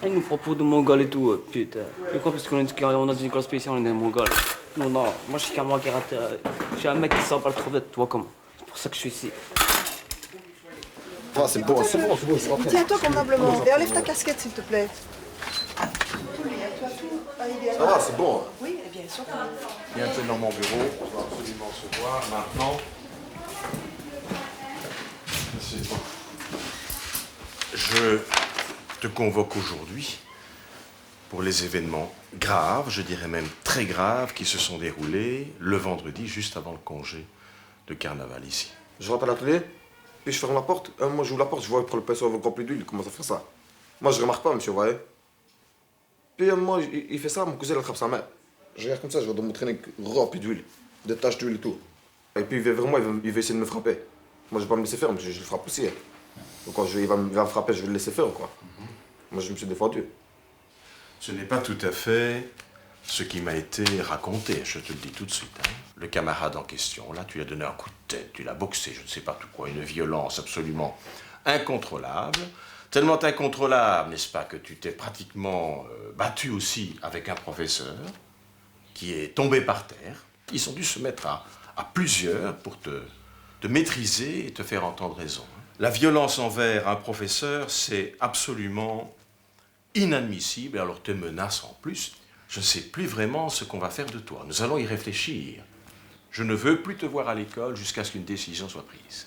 Ils nous proposent de Mongols et tout, putain. Et quoi, parce qu'on a une école spéciale, on est des Mongols. Non, moi, je suis qu'un moi qui rate. Je suis un mec qui sort pas le trouver, tu vois comment. C'est pour ça que je suis ici. Ah, c'est bon. Tiens-toi convenablement et enlève ta casquette, s'il te plaît. Ça va, c'est bon. Oui, eh bien, surtout. Viens dans mon bureau, on va absolument se voir maintenant. C'est bon. Je te convoque aujourd'hui pour les événements graves, je dirais même très graves, qui se sont déroulés le vendredi, juste avant le congé de carnaval ici. Je rentre à l'atelier, puis je ferme la porte. Moi, j'ouvre la porte, je vois que le pinceau avec rempli d'huile, il commence à faire ça. Moi, je remarque pas, monsieur, vous voyez. Puis, moi, il fait ça, mon cousin, il attrape sa mère. Je regarde comme ça, je vais me traîner rempli d'huile, des taches d'huile et tout. Et puis, il veut essayer de me frapper. Moi, je vais pas me laisser faire, monsieur, je le frappe aussi. Hein. Donc, quand il va me frapper, je vais le laisser faire, quoi. Moi, je me suis défendu. Ce n'est pas tout à fait ce qui m'a été raconté, je te le dis tout de suite. Hein. Le camarade en question, là, tu lui as donné un coup de tête, tu l'as boxé, je ne sais pas tout quoi, une violence absolument incontrôlable. Tellement incontrôlable, n'est-ce pas, que tu t'es pratiquement battu aussi avec un professeur qui est tombé par terre. Ils ont dû se mettre à plusieurs pour te maîtriser et te faire entendre raison. La violence envers un professeur, c'est absolument inadmissible. Alors tes menaces en plus, je ne sais plus vraiment ce qu'on va faire de toi. Nous allons y réfléchir. Je ne veux plus te voir à l'école jusqu'à ce qu'une décision soit prise.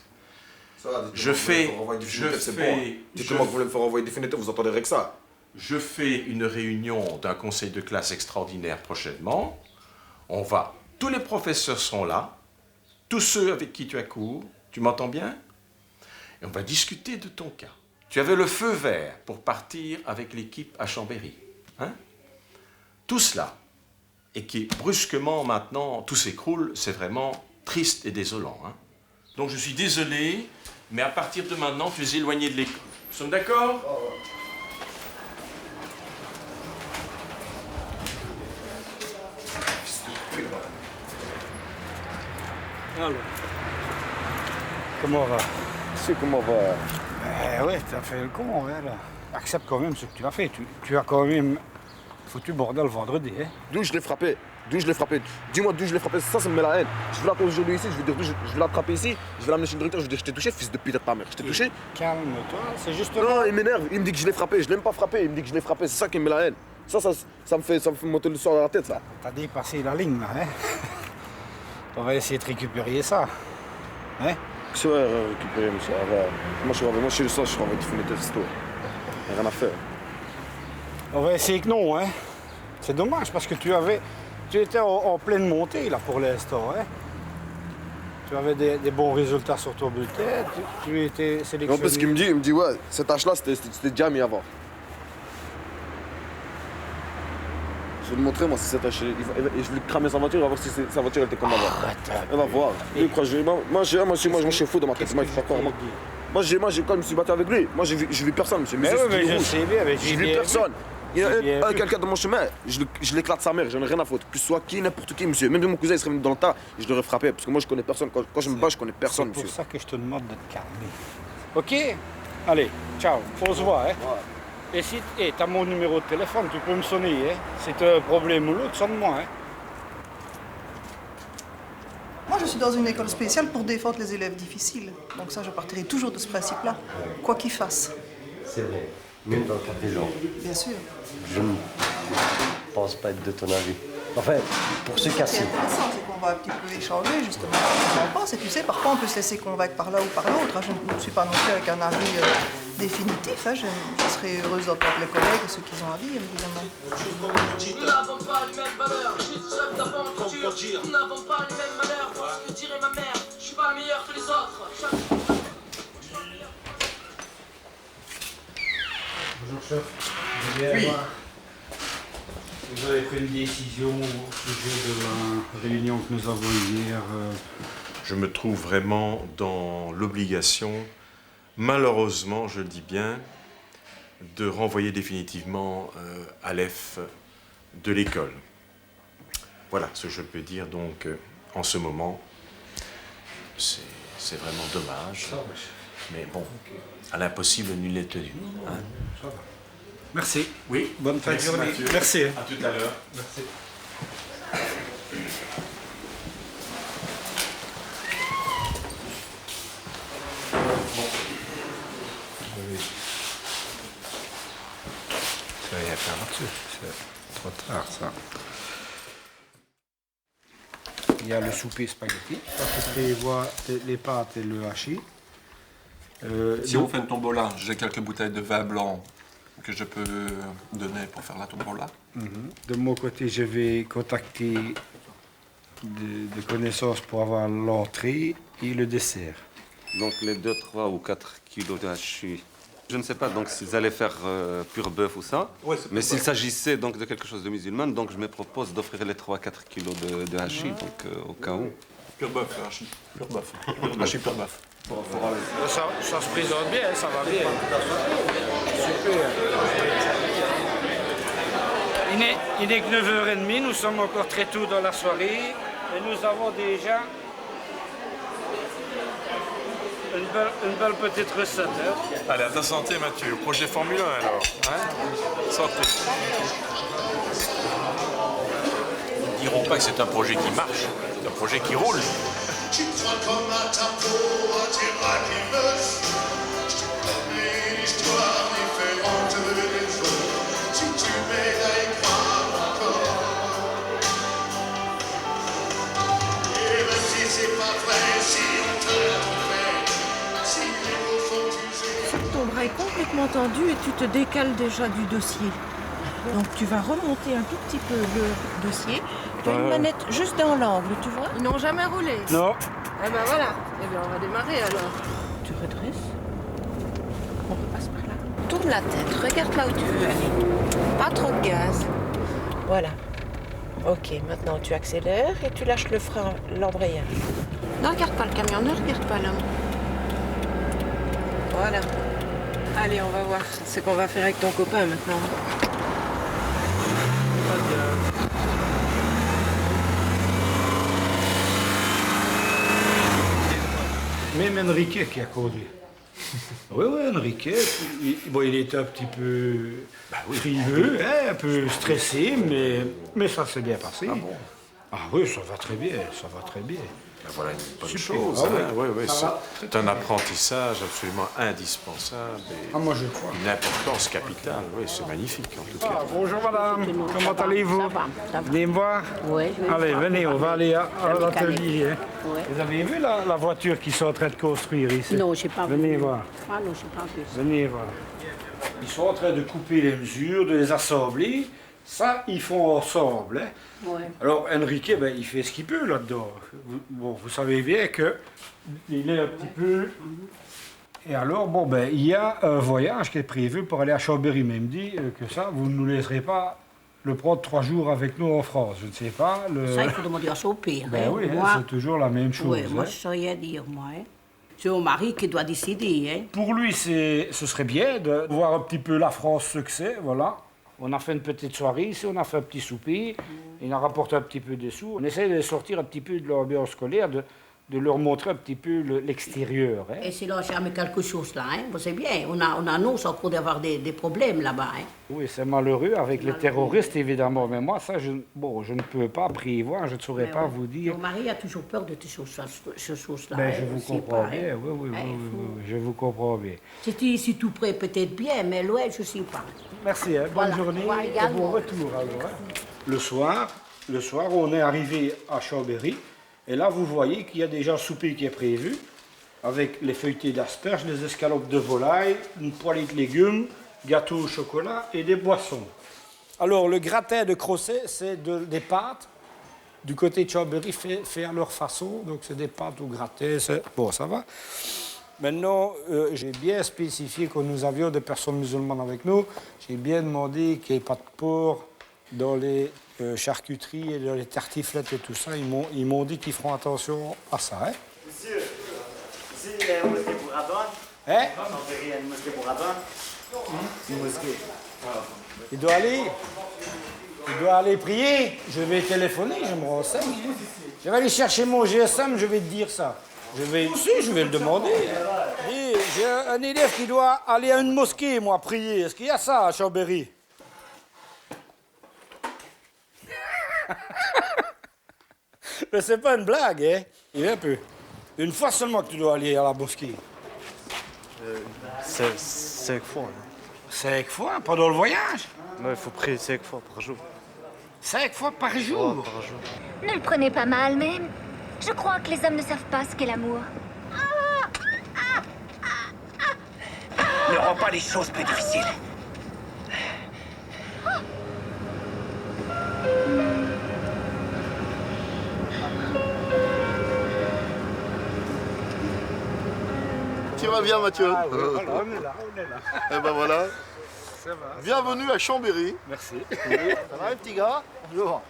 Ça va, dites-moi que vous voulez me faire envoyer définitif, vous entendrez que ça. Je fais une réunion d'un conseil de classe extraordinaire prochainement. Tous les professeurs seront là, tous ceux avec qui tu as cours, tu m'entends bien? Et on va discuter de ton cas. Tu avais le feu vert pour partir avec l'équipe à Chambéry. Hein? Tout cela, et qui brusquement maintenant, tout s'écroule, c'est vraiment triste et désolant. Hein? Donc je suis désolé, mais à partir de maintenant, tu es éloigné de l'école. Nous sommes d'accord? Alors, comment va? C'est comment va? Ben ouais, t'as fait le con, hein, là. Accepte quand même ce que tu as fait. Tu as quand même foutu le bordel vendredi, hein. D'où je l'ai frappé? D'où je l'ai frappé? Dis-moi d'où je l'ai frappé, ça me met la haine. Je vais l'attendre aujourd'hui ici, je vais l'attraper ici, je vais l'amener chez le directeur, je vais dire je t'ai touché, fils de pute de ta mère, je t'ai touché. Calme-toi, c'est juste... Non, il m'énerve, il me dit que je l'ai frappé, je l'aime pas frappé, il me dit que je l'ai frappé, c'est ça qui me met la haine. Ça me fait monter le sang dans la tête, ça. T'as dépassé la ligne, là, hein. On va essayer de récupérer ça. Hein? C'est vrai, récupérer, monsieur. Moi, je suis le sang, je suis renvoyé définitif, c'est tout. Rien à faire. On va essayer que non, hein. C'est dommage parce que tu étais en pleine montée, là, pour l'instant, hein. Tu avais des bons résultats sur ton bulletin, tu étais sélectionné. En plus, ce qu'il me dit, ouais, cette tâche-là, c'était déjà mis avant. Je vais le montrer, moi, si cette tâche. Je vais lui cramer sa voiture, il va voir si sa voiture était comme avant. Elle va voir. Moi, je suis fou dans ma tête. Moi, il fait pas peur. Moi, quand je me suis battu avec lui, moi, j'ai vu personne, monsieur. Mais oui, mais je sais bien, mais j'ai vu personne. Il y a quelqu'un dans mon chemin, je l'éclate sa mère, j'en ai rien à foutre. Que ce soit qui, n'importe qui, monsieur. Même mon cousin, il serait venu dans le tas, je l'aurais frappé. Parce que moi, je connais personne. Quand je me bats, je connais personne, monsieur. C'est pour ça que je te demande de te calmer. OK? Allez, ciao. On se voit, hein? Ouais. Et si t'as mon numéro de téléphone, tu peux me sonner, hein? Si t'as un problème ou l'autre, sonne-moi, hein? Moi, je suis dans une école spéciale pour défendre les élèves difficiles. Donc ça, je partirai toujours de ce principe-là, quoi qu'ils fassent. C'est vrai, même dans le cas des gens. Bien sûr. Je ne pense pas être de ton avis. Enfin, pour ce cas-ci. Ce qui est intéressant, c'est qu'on va un petit peu échanger, justement, ce qu'on pense. Et tu sais, parfois, on peut se laisser convaincre par l'un ou par l'autre. Hein. Je ne suis pas non plus avec un avis définitif. Hein. Je serais heureuse d'entendre les collègues et ceux qui ont avis, évidemment. Nous n'avons pas les mêmes valeurs, je suis seul d'aventure. Nous n'avons pas les mêmes malheurs, pour ce que dirait ma mère. Je suis pas meilleur que les autres. Bonjour, chef. Oui. Vous avez pris une décision au sujet de la réunion que nous avons hier. Je me trouve vraiment dans l'obligation, malheureusement, je le dis bien, de renvoyer définitivement Aleph de l'école. Voilà ce que je peux dire donc en ce moment. C'est vraiment dommage. Mais bon, à l'impossible, nul n'est tenu. Hein. Ça va. Merci. Oui. Bonne fin de journée. Merci. À tout à l'heure. Merci. Ça va y faire là-dessus. C'est trop tard, ça. Il y a le souper spaghetti. Ça, c'est les pâtes et le hachis. Si on fait une tombola, j'ai quelques bouteilles de vin blanc que je peux donner pour faire la tombola. De mon côté, je vais contacter des connaissances pour avoir l'entrée et le dessert. Donc les 2, 3 ou 4 kilos de hachis Je ne sais pas donc s'ils allaient faire pur bœuf ou ça, mais s'il s'agissait donc de quelque chose de musulman, donc je me propose d'offrir les 3-4 kilos de hachis, donc au cas où. Pur bœuf, hachis. Pur bœuf. Hachis pur bœuf. Ça se présente bien, ça va bien. Super. Il n'est que 9h30, nous sommes encore très tôt dans la soirée et nous avons déjà une belle petite recette. Hein. Allez, à ta santé, Mathieu. Projet Formule 1 alors. Hein? Santé. Ils ne diront pas que c'est un projet qui marche, c'est un projet qui roule. Tu crois comme à ta peau, à tes raquilleuses. Je te promets une histoire différente des autres. Si tu m'aides à y croire encore. Et même si c'est pas vrai, si on te l'a trompé, si les mots sont usés. Ton bras est complètement tendu et tu te décales déjà du dossier. Donc tu vas remonter un tout petit peu le dossier. Tu as une manette juste dans l'angle, tu vois? Ils n'ont jamais roulé. Non. Eh ben voilà. Eh bien on va démarrer alors. Tu redresses. On repasse par là. Tourne la tête, regarde là où tu veux aller. Pas trop de gaz. Voilà. Ok, maintenant tu accélères et tu lâches le frein, l'embrayage. Ne regarde pas le camion, ne regarde pas l'homme. Voilà. Allez, on va voir ce qu'on va faire avec ton copain maintenant. Même Enrique qui a conduit. Oui, Enrique, il était un petit peu frileux, hein, un peu stressé, mais ça s'est bien passé. Ah bon? Ah oui, ça va très bien, ça va très bien. Ben voilà une bonne Super. chose. Ah Hein? oui. Oui, Ça va. c'est un apprentissage absolument indispensable et moi je crois. une importance capitale. Oui, c'est magnifique en tout cas. Bonjour madame, comment allez-vous? Venez me voir? Oui. Allez, venez, on va aller à l'atelier. Hein. Oui. Vous avez vu la voiture qu'ils sont en train de construire ici? Non, je n'ai pas vu. Venez voir. Ah non, je n'ai pas vu. Venez voir. Ils sont en train de couper les mesures, de les assembler. Ça, ils font ensemble. Hein. Ouais. Alors, Enrique, il fait ce qu'il peut là-dedans. Vous savez bien qu'il est un petit peu... Et alors, il y a un voyage qui est prévu pour aller à Chambéry. Mais il me dit que ça, vous ne nous laisserez pas le prendre 3 jours avec nous en France. Je ne sais pas. Ça, il faut demander à son père. Oui, moi, c'est toujours la même chose. Oui, moi, je ne sais rien dire, moi. Hein. C'est mon mari qui doit décider. Hein. Pour lui, ce serait bien de voir un petit peu la France, ce que c'est, voilà. On a fait une petite soirée ici, on a fait un petit souper, il en rapporte un petit peu des sous. On essaie de sortir un petit peu de l'ambiance scolaire, de leur montrer un petit peu l'extérieur. Hein. Et c'est là, jamais quelque chose là, hein. Vous savez bien, on annonce encore d'avoir des problèmes là-bas. Hein. Oui, c'est malheureux avec les terroristes, évidemment. Mais moi, ça, je ne peux pas prévoir, je ne saurais pas vous dire. Mon mari a toujours peur de ces choses-là. Je vous comprends bien, oui, je vous comprends bien. C'était ici tout près, peut-être bien, mais loin, je ne sais pas. Merci, hein. Bonne journée et bon retour alors. Hein. Le soir, on est arrivé à Chambéry. Et là, vous voyez qu'il y a déjà un souper qui est prévu, avec les feuilletés d'asperges, les escalopes de volaille, une poêlée de légumes, gâteau au chocolat et des boissons. Alors, le gratin de crochet, c'est des pâtes. Du côté de Chambéry, fait à leur façon. Donc, c'est des pâtes au gratin. Bon, ça va. Maintenant, j'ai bien spécifié que nous avions des personnes musulmanes avec nous. J'ai bien demandé qu'il n'y ait pas de porc dans les charcuteries et dans les tartiflettes et tout ça. Ils m'ont dit qu'ils feront attention à ça. Hein? Monsieur, c'est une mosquée pour Rabban. Hein? On fait une mosquée pour Rabban. Une mosquée. Il doit aller prier. Je vais téléphoner, je me renseigne. Je vais aller chercher mon GSM, je vais te dire ça. Je vais le demander. Et j'ai un élève qui doit aller à une mosquée, moi, prier. Est-ce qu'il y a ça à Chambéry? Mais c'est pas une blague, hein? Il est un peu. Une fois seulement que tu dois aller à la mosquée. 5 fois. Hein. 5 fois pendant le voyage? Il faut prier 5 fois par jour. 5 fois par jour? Ouais, par jour. Ne le prenez pas mal, mais je crois que les hommes ne savent pas ce qu'est l'amour. Ne rend pas les choses plus difficiles. Tu vas bien, Mathieu? Ah, oui, voilà, on est là. Eh ben voilà. Ça va. Bienvenue à Chambéry. Merci. Ça va, les petits gars? Bonjour.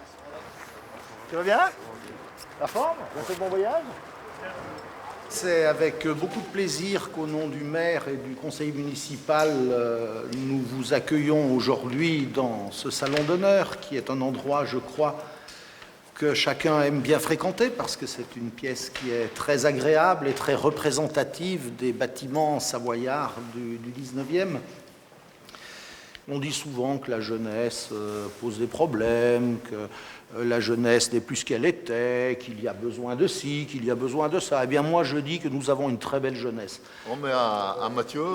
Tu vas bien? La forme? On fait bon voyage? C'est avec beaucoup de plaisir qu'au nom du maire et du conseil municipal, nous vous accueillons aujourd'hui dans ce salon d'honneur, qui est un endroit, je crois, que chacun aime bien fréquenter, parce que c'est une pièce qui est très agréable et très représentative des bâtiments savoyards du 19e. On dit souvent que la jeunesse pose des problèmes, que la jeunesse n'est plus ce qu'elle était, qu'il y a besoin de ci, qu'il y a besoin de ça. Eh bien, moi, je dis que nous avons une très belle jeunesse. On met à Mathieu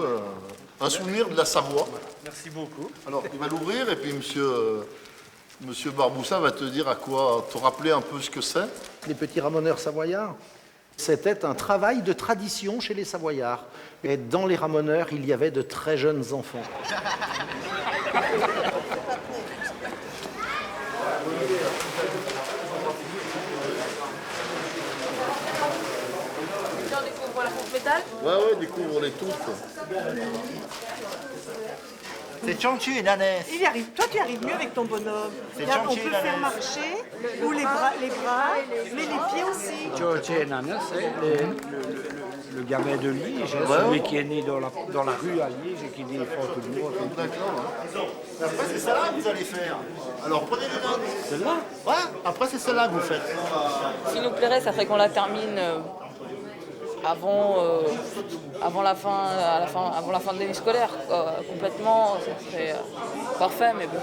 un souvenir de la Savoie. Merci beaucoup. Alors, il va l'ouvrir et puis monsieur Barboussa va te dire à quoi, te rappeler un peu ce que c'est. Les petits ramoneurs savoyards, c'était un travail de tradition chez les Savoyards. Et dans les ramoneurs, il y avait de très jeunes enfants. On découvre la fonte métal. Ouais, découvre-les toutes. C'est Chanchi, Nanès. Il y arrive. Toi, tu arrives mieux avec ton bonhomme. C'est Regarde, on Chanchi, peut faire Nanès. marcher, ou les bras, mais les pieds aussi. George Hernandez, le gamin de Liège, celui qui est né dans la rue à Liège et qui défend tout le monde. D'accord. Après, c'est celle-là que vous allez faire. Alors, prenez les notes. Celle-là? Ouais, après, c'est celle-là que vous faites. S'il nous plairait, ça ferait qu'on la termine avant la fin de l'année scolaire. Complètement, ça serait parfait, mais bon.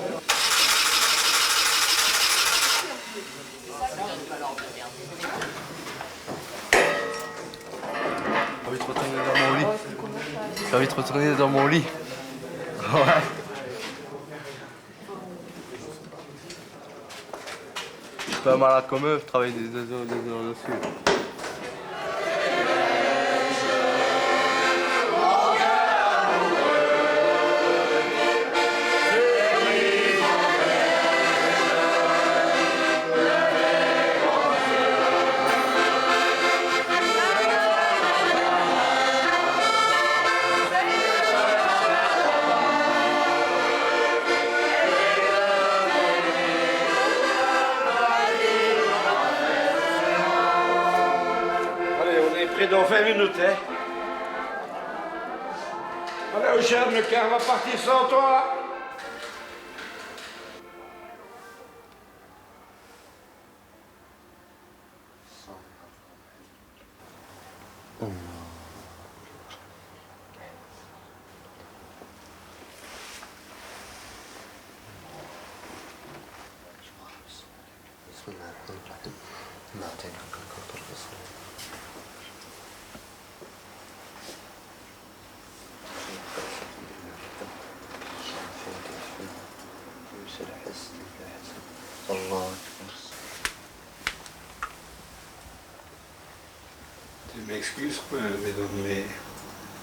J'ai envie de retourner dans mon lit. Ouais. Je suis pas malade comme eux, je travaille des heures dessus. Dans 20 minutes, hein. Allez, Eugène, le car va partir sans toi. Je m'excuse, mais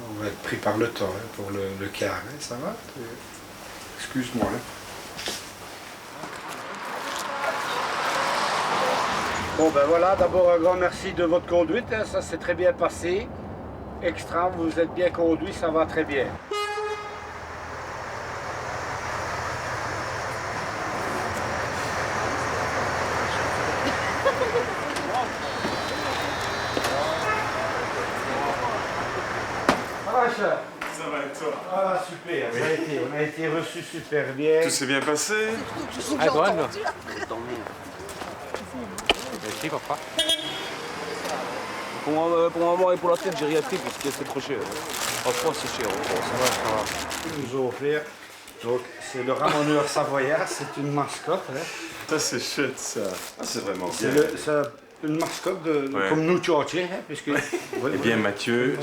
on va être pris par le temps hein, pour le car, hein, ça va? Excuse-moi. Hein. Bon ben voilà, d'abord un grand merci de votre conduite, hein, ça s'est très bien passé. Extra, vous êtes bien conduit, ça va très bien. Ça va et toi? Ah super, on a été reçus super bien. Tout s'est bien passé? Ah, bon, Merci, papa. Pour maman et pour la tête, j'ai rien pris parce que c'est trop cher. En France, c'est cher. Ça va. Ils nous ont offert. Donc, c'est le ramoneur savoyard, c'est une mascotte. Hein. Ça, c'est chouette, ça. Ah, c'est vraiment bien. C'est une mascotte comme nous, Tchotché, hein, puisque... Eh bien, Mathieu,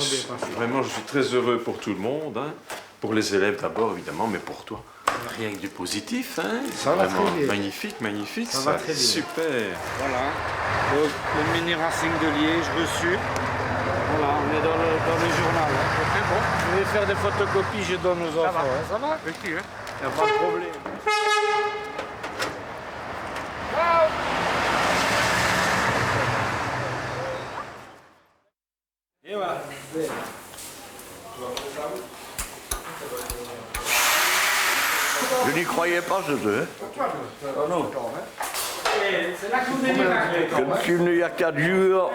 vraiment, je suis très heureux pour tout le monde. Hein. Pour les élèves d'abord, évidemment, mais pour toi. Rien que du positif, hein. Ça va vraiment très bien. magnifique, magnifique. Ça va très bien. Super. Voilà. Donc, le mini Racing de Liège reçu. Voilà, on est dans le journal. Hein. C'est bon. Je vais faire des photocopies, je donne aux enfants. Hein. Ça va? Il n'y a pas de problème. Et voilà. croyais pas, ce eux. Oh non. C'est là que vous avez marqué. Je me suis venu il y a 4 jours.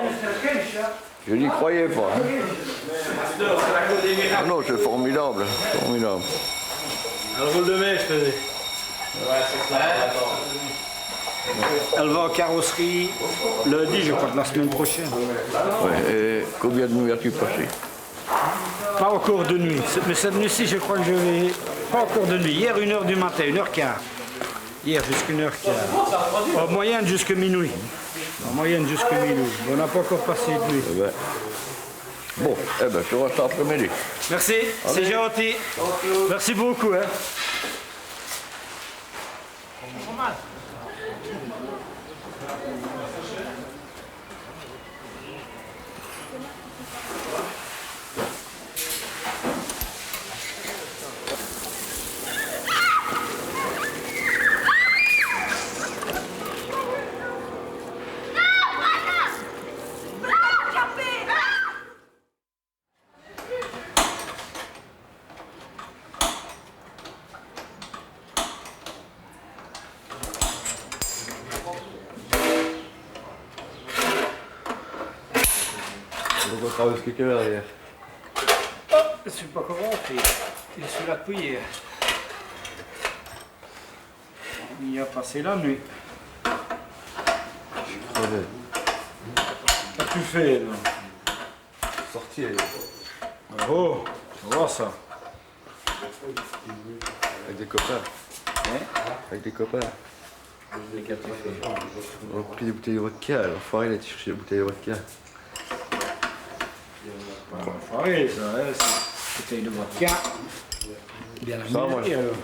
Je n'y croyais pas. Ah non, c'est formidable, formidable. Un rôle de mèche, je te dis. Ouais, c'est ça. Elle va en carrosserie lundi, je crois, de la semaine prochaine. Ouais, et combien de nuits as-tu passé? Pas encore de nuit. Mais cette nuit-ci, je crois que je vais... Pas encore de nuit. Hier, 1h du matin, 1h15. Hier, jusqu'à 1h15. En moyenne, jusqu'à minuit. En moyenne, jusqu'à minuit. On n'a pas encore passé de nuit. Bon, eh ben, je reste après-midi. Merci, c'est gentil. Merci beaucoup. Hein. Donc on travaille jusqu'à quelle heure hier? Oh, je ne suis pas encore rentré. Je suis là depuis hier. Il a passé la nuit. Je crevais. Qu'as-tu fait là? Sorti. Oh, tu vois ça. Avec des copains. Hein? Avec des copains. On a pris des bouteilles de vodka. L'enfoiré, il a cherché des bouteilles de vodka. Enfoiré, ça, hein, c'est bouteille de vodka. Bien Ça, moi, amélioré, alors.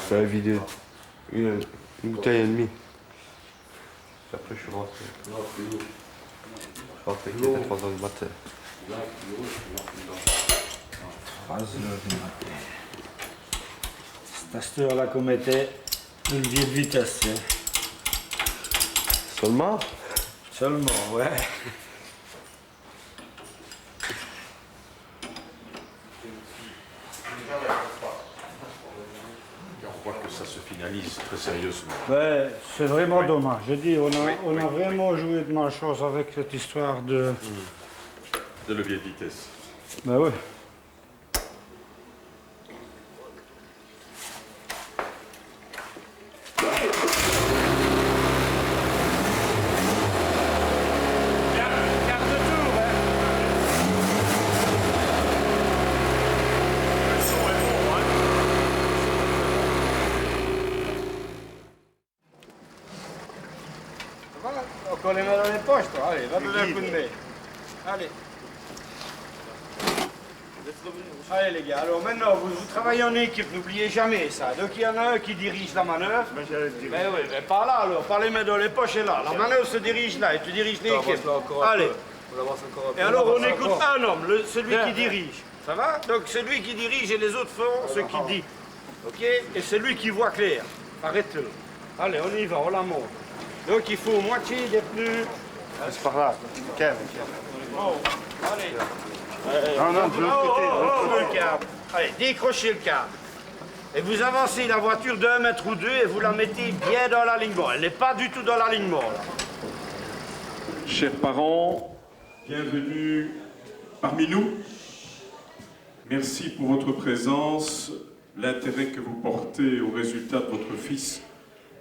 Ça a vidé. Une bouteille et demie. Après, je suis rentré. Je suis rentré, il était 3h du matin. 3h du matin. C'est à cette heure-là qu'on mettait une vieille vitesse. Hein. Seulement? Seulement, ouais. On voit que ça se finalise très sérieusement. Ouais, c'est vraiment dommage. Je dis, on a vraiment joué de malchance avec cette histoire de... De levier de vitesse. Ben oui. Encore les mains dans les poches, toi. Allez, va donner un coup de main. Allez. Allez les gars, alors maintenant vous travaillez en équipe, n'oubliez jamais ça. Donc il y en a un qui dirige la manœuvre. Mais oui, mais pas là alors, pas les mains dans les poches et là. La manœuvre se dirige là et tu diriges l'équipe. Allez. Et alors on écoute un homme, celui qui dirige. Ça va? Donc c'est lui qui dirige et les autres font ce qu'il dit. Ok? Et c'est lui qui voit clair. Arrête-le. Allez, on y va, on la monte. Donc il faut moitié des pneus. C'est par là. Calme. Oh, allez. Non, de l'autre côté. Le câble. Allez, décrochez le câble. Et vous avancez la voiture d'1 mètre ou 2 et vous la mettez bien dans l'alignement. Elle n'est pas du tout dans l'alignement. Chers parents, bienvenue parmi nous. Merci pour votre présence. L'intérêt que vous portez au résultat de votre fils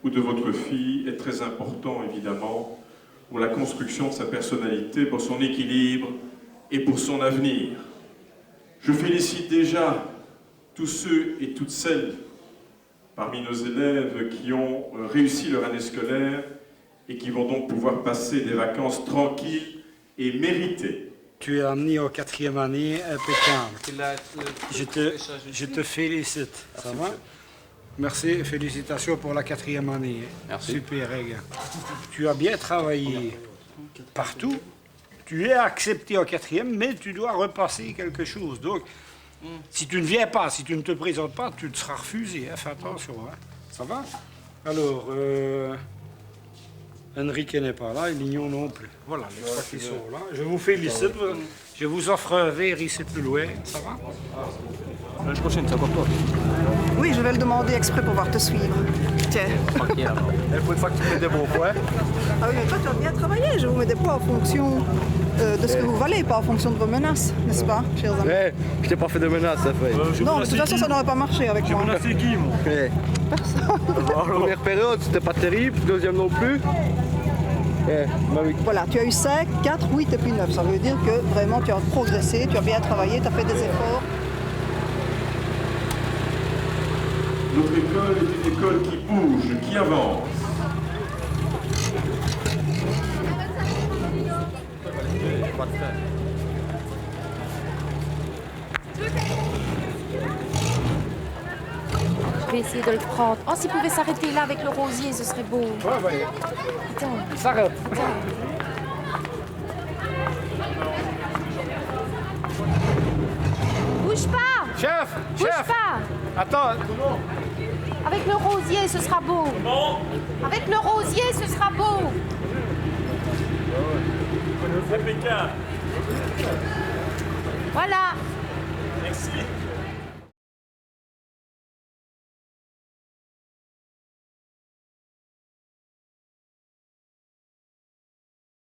ou de votre fille est très important, évidemment, pour la construction de sa personnalité, pour son équilibre et pour son avenir. Je félicite déjà tous ceux et toutes celles parmi nos élèves qui ont réussi leur année scolaire et qui vont donc pouvoir passer des vacances tranquilles et méritées. Tu es amené en 4e année impeccable. Je te félicite. Ça va? Merci, félicitations pour la 4e année. Merci. Super, les gars. Tu as bien travaillé partout. Tu es accepté en 4e, mais tu dois repasser quelque chose. Donc, si tu ne viens pas, si tu ne te présentes pas, tu te seras refusé. Hein. Fais attention. Hein. Ça va? Alors, Enrique n'est pas là et Lignon non plus. Voilà, les trois qui sont là. Je vous félicite. Je vous offre un verre ici plus loin, ça va? L'année prochaine, c'est encore toi. Oui, je vais le demander exprès pour pouvoir te suivre. Tiens. Ok, alors. La prochaine fois que tu mets des bons points. Ah oui, mais toi, tu as bien travaillé. Je vous mets des points en fonction de ce que vous valez, pas en fonction de vos menaces, n'est-ce pas, chers amis? Ouais, je t'ai pas fait de menace, ça fait. Non, de toute façon, ça n'aurait pas marché avec moi. J'ai menacé qui, moi? Première période, c'était pas terrible, deuxième non plus. Voilà, tu as eu 5, 4, 8 et puis 9. Ça veut dire que vraiment tu as progressé, tu as bien travaillé, tu as fait des efforts. Notre école est une école qui bouge, qui avance. Je vais essayer de le prendre. Oh, s'il pouvait s'arrêter là avec le rosier, ce serait beau. Ouais. Attends. Il s'arrête. Bouge pas! Chef! Bouge Chef! pas! Attends. Avec le rosier, ce sera beau. Avec le rosier, ce sera beau. Impeccable. Voilà. Merci.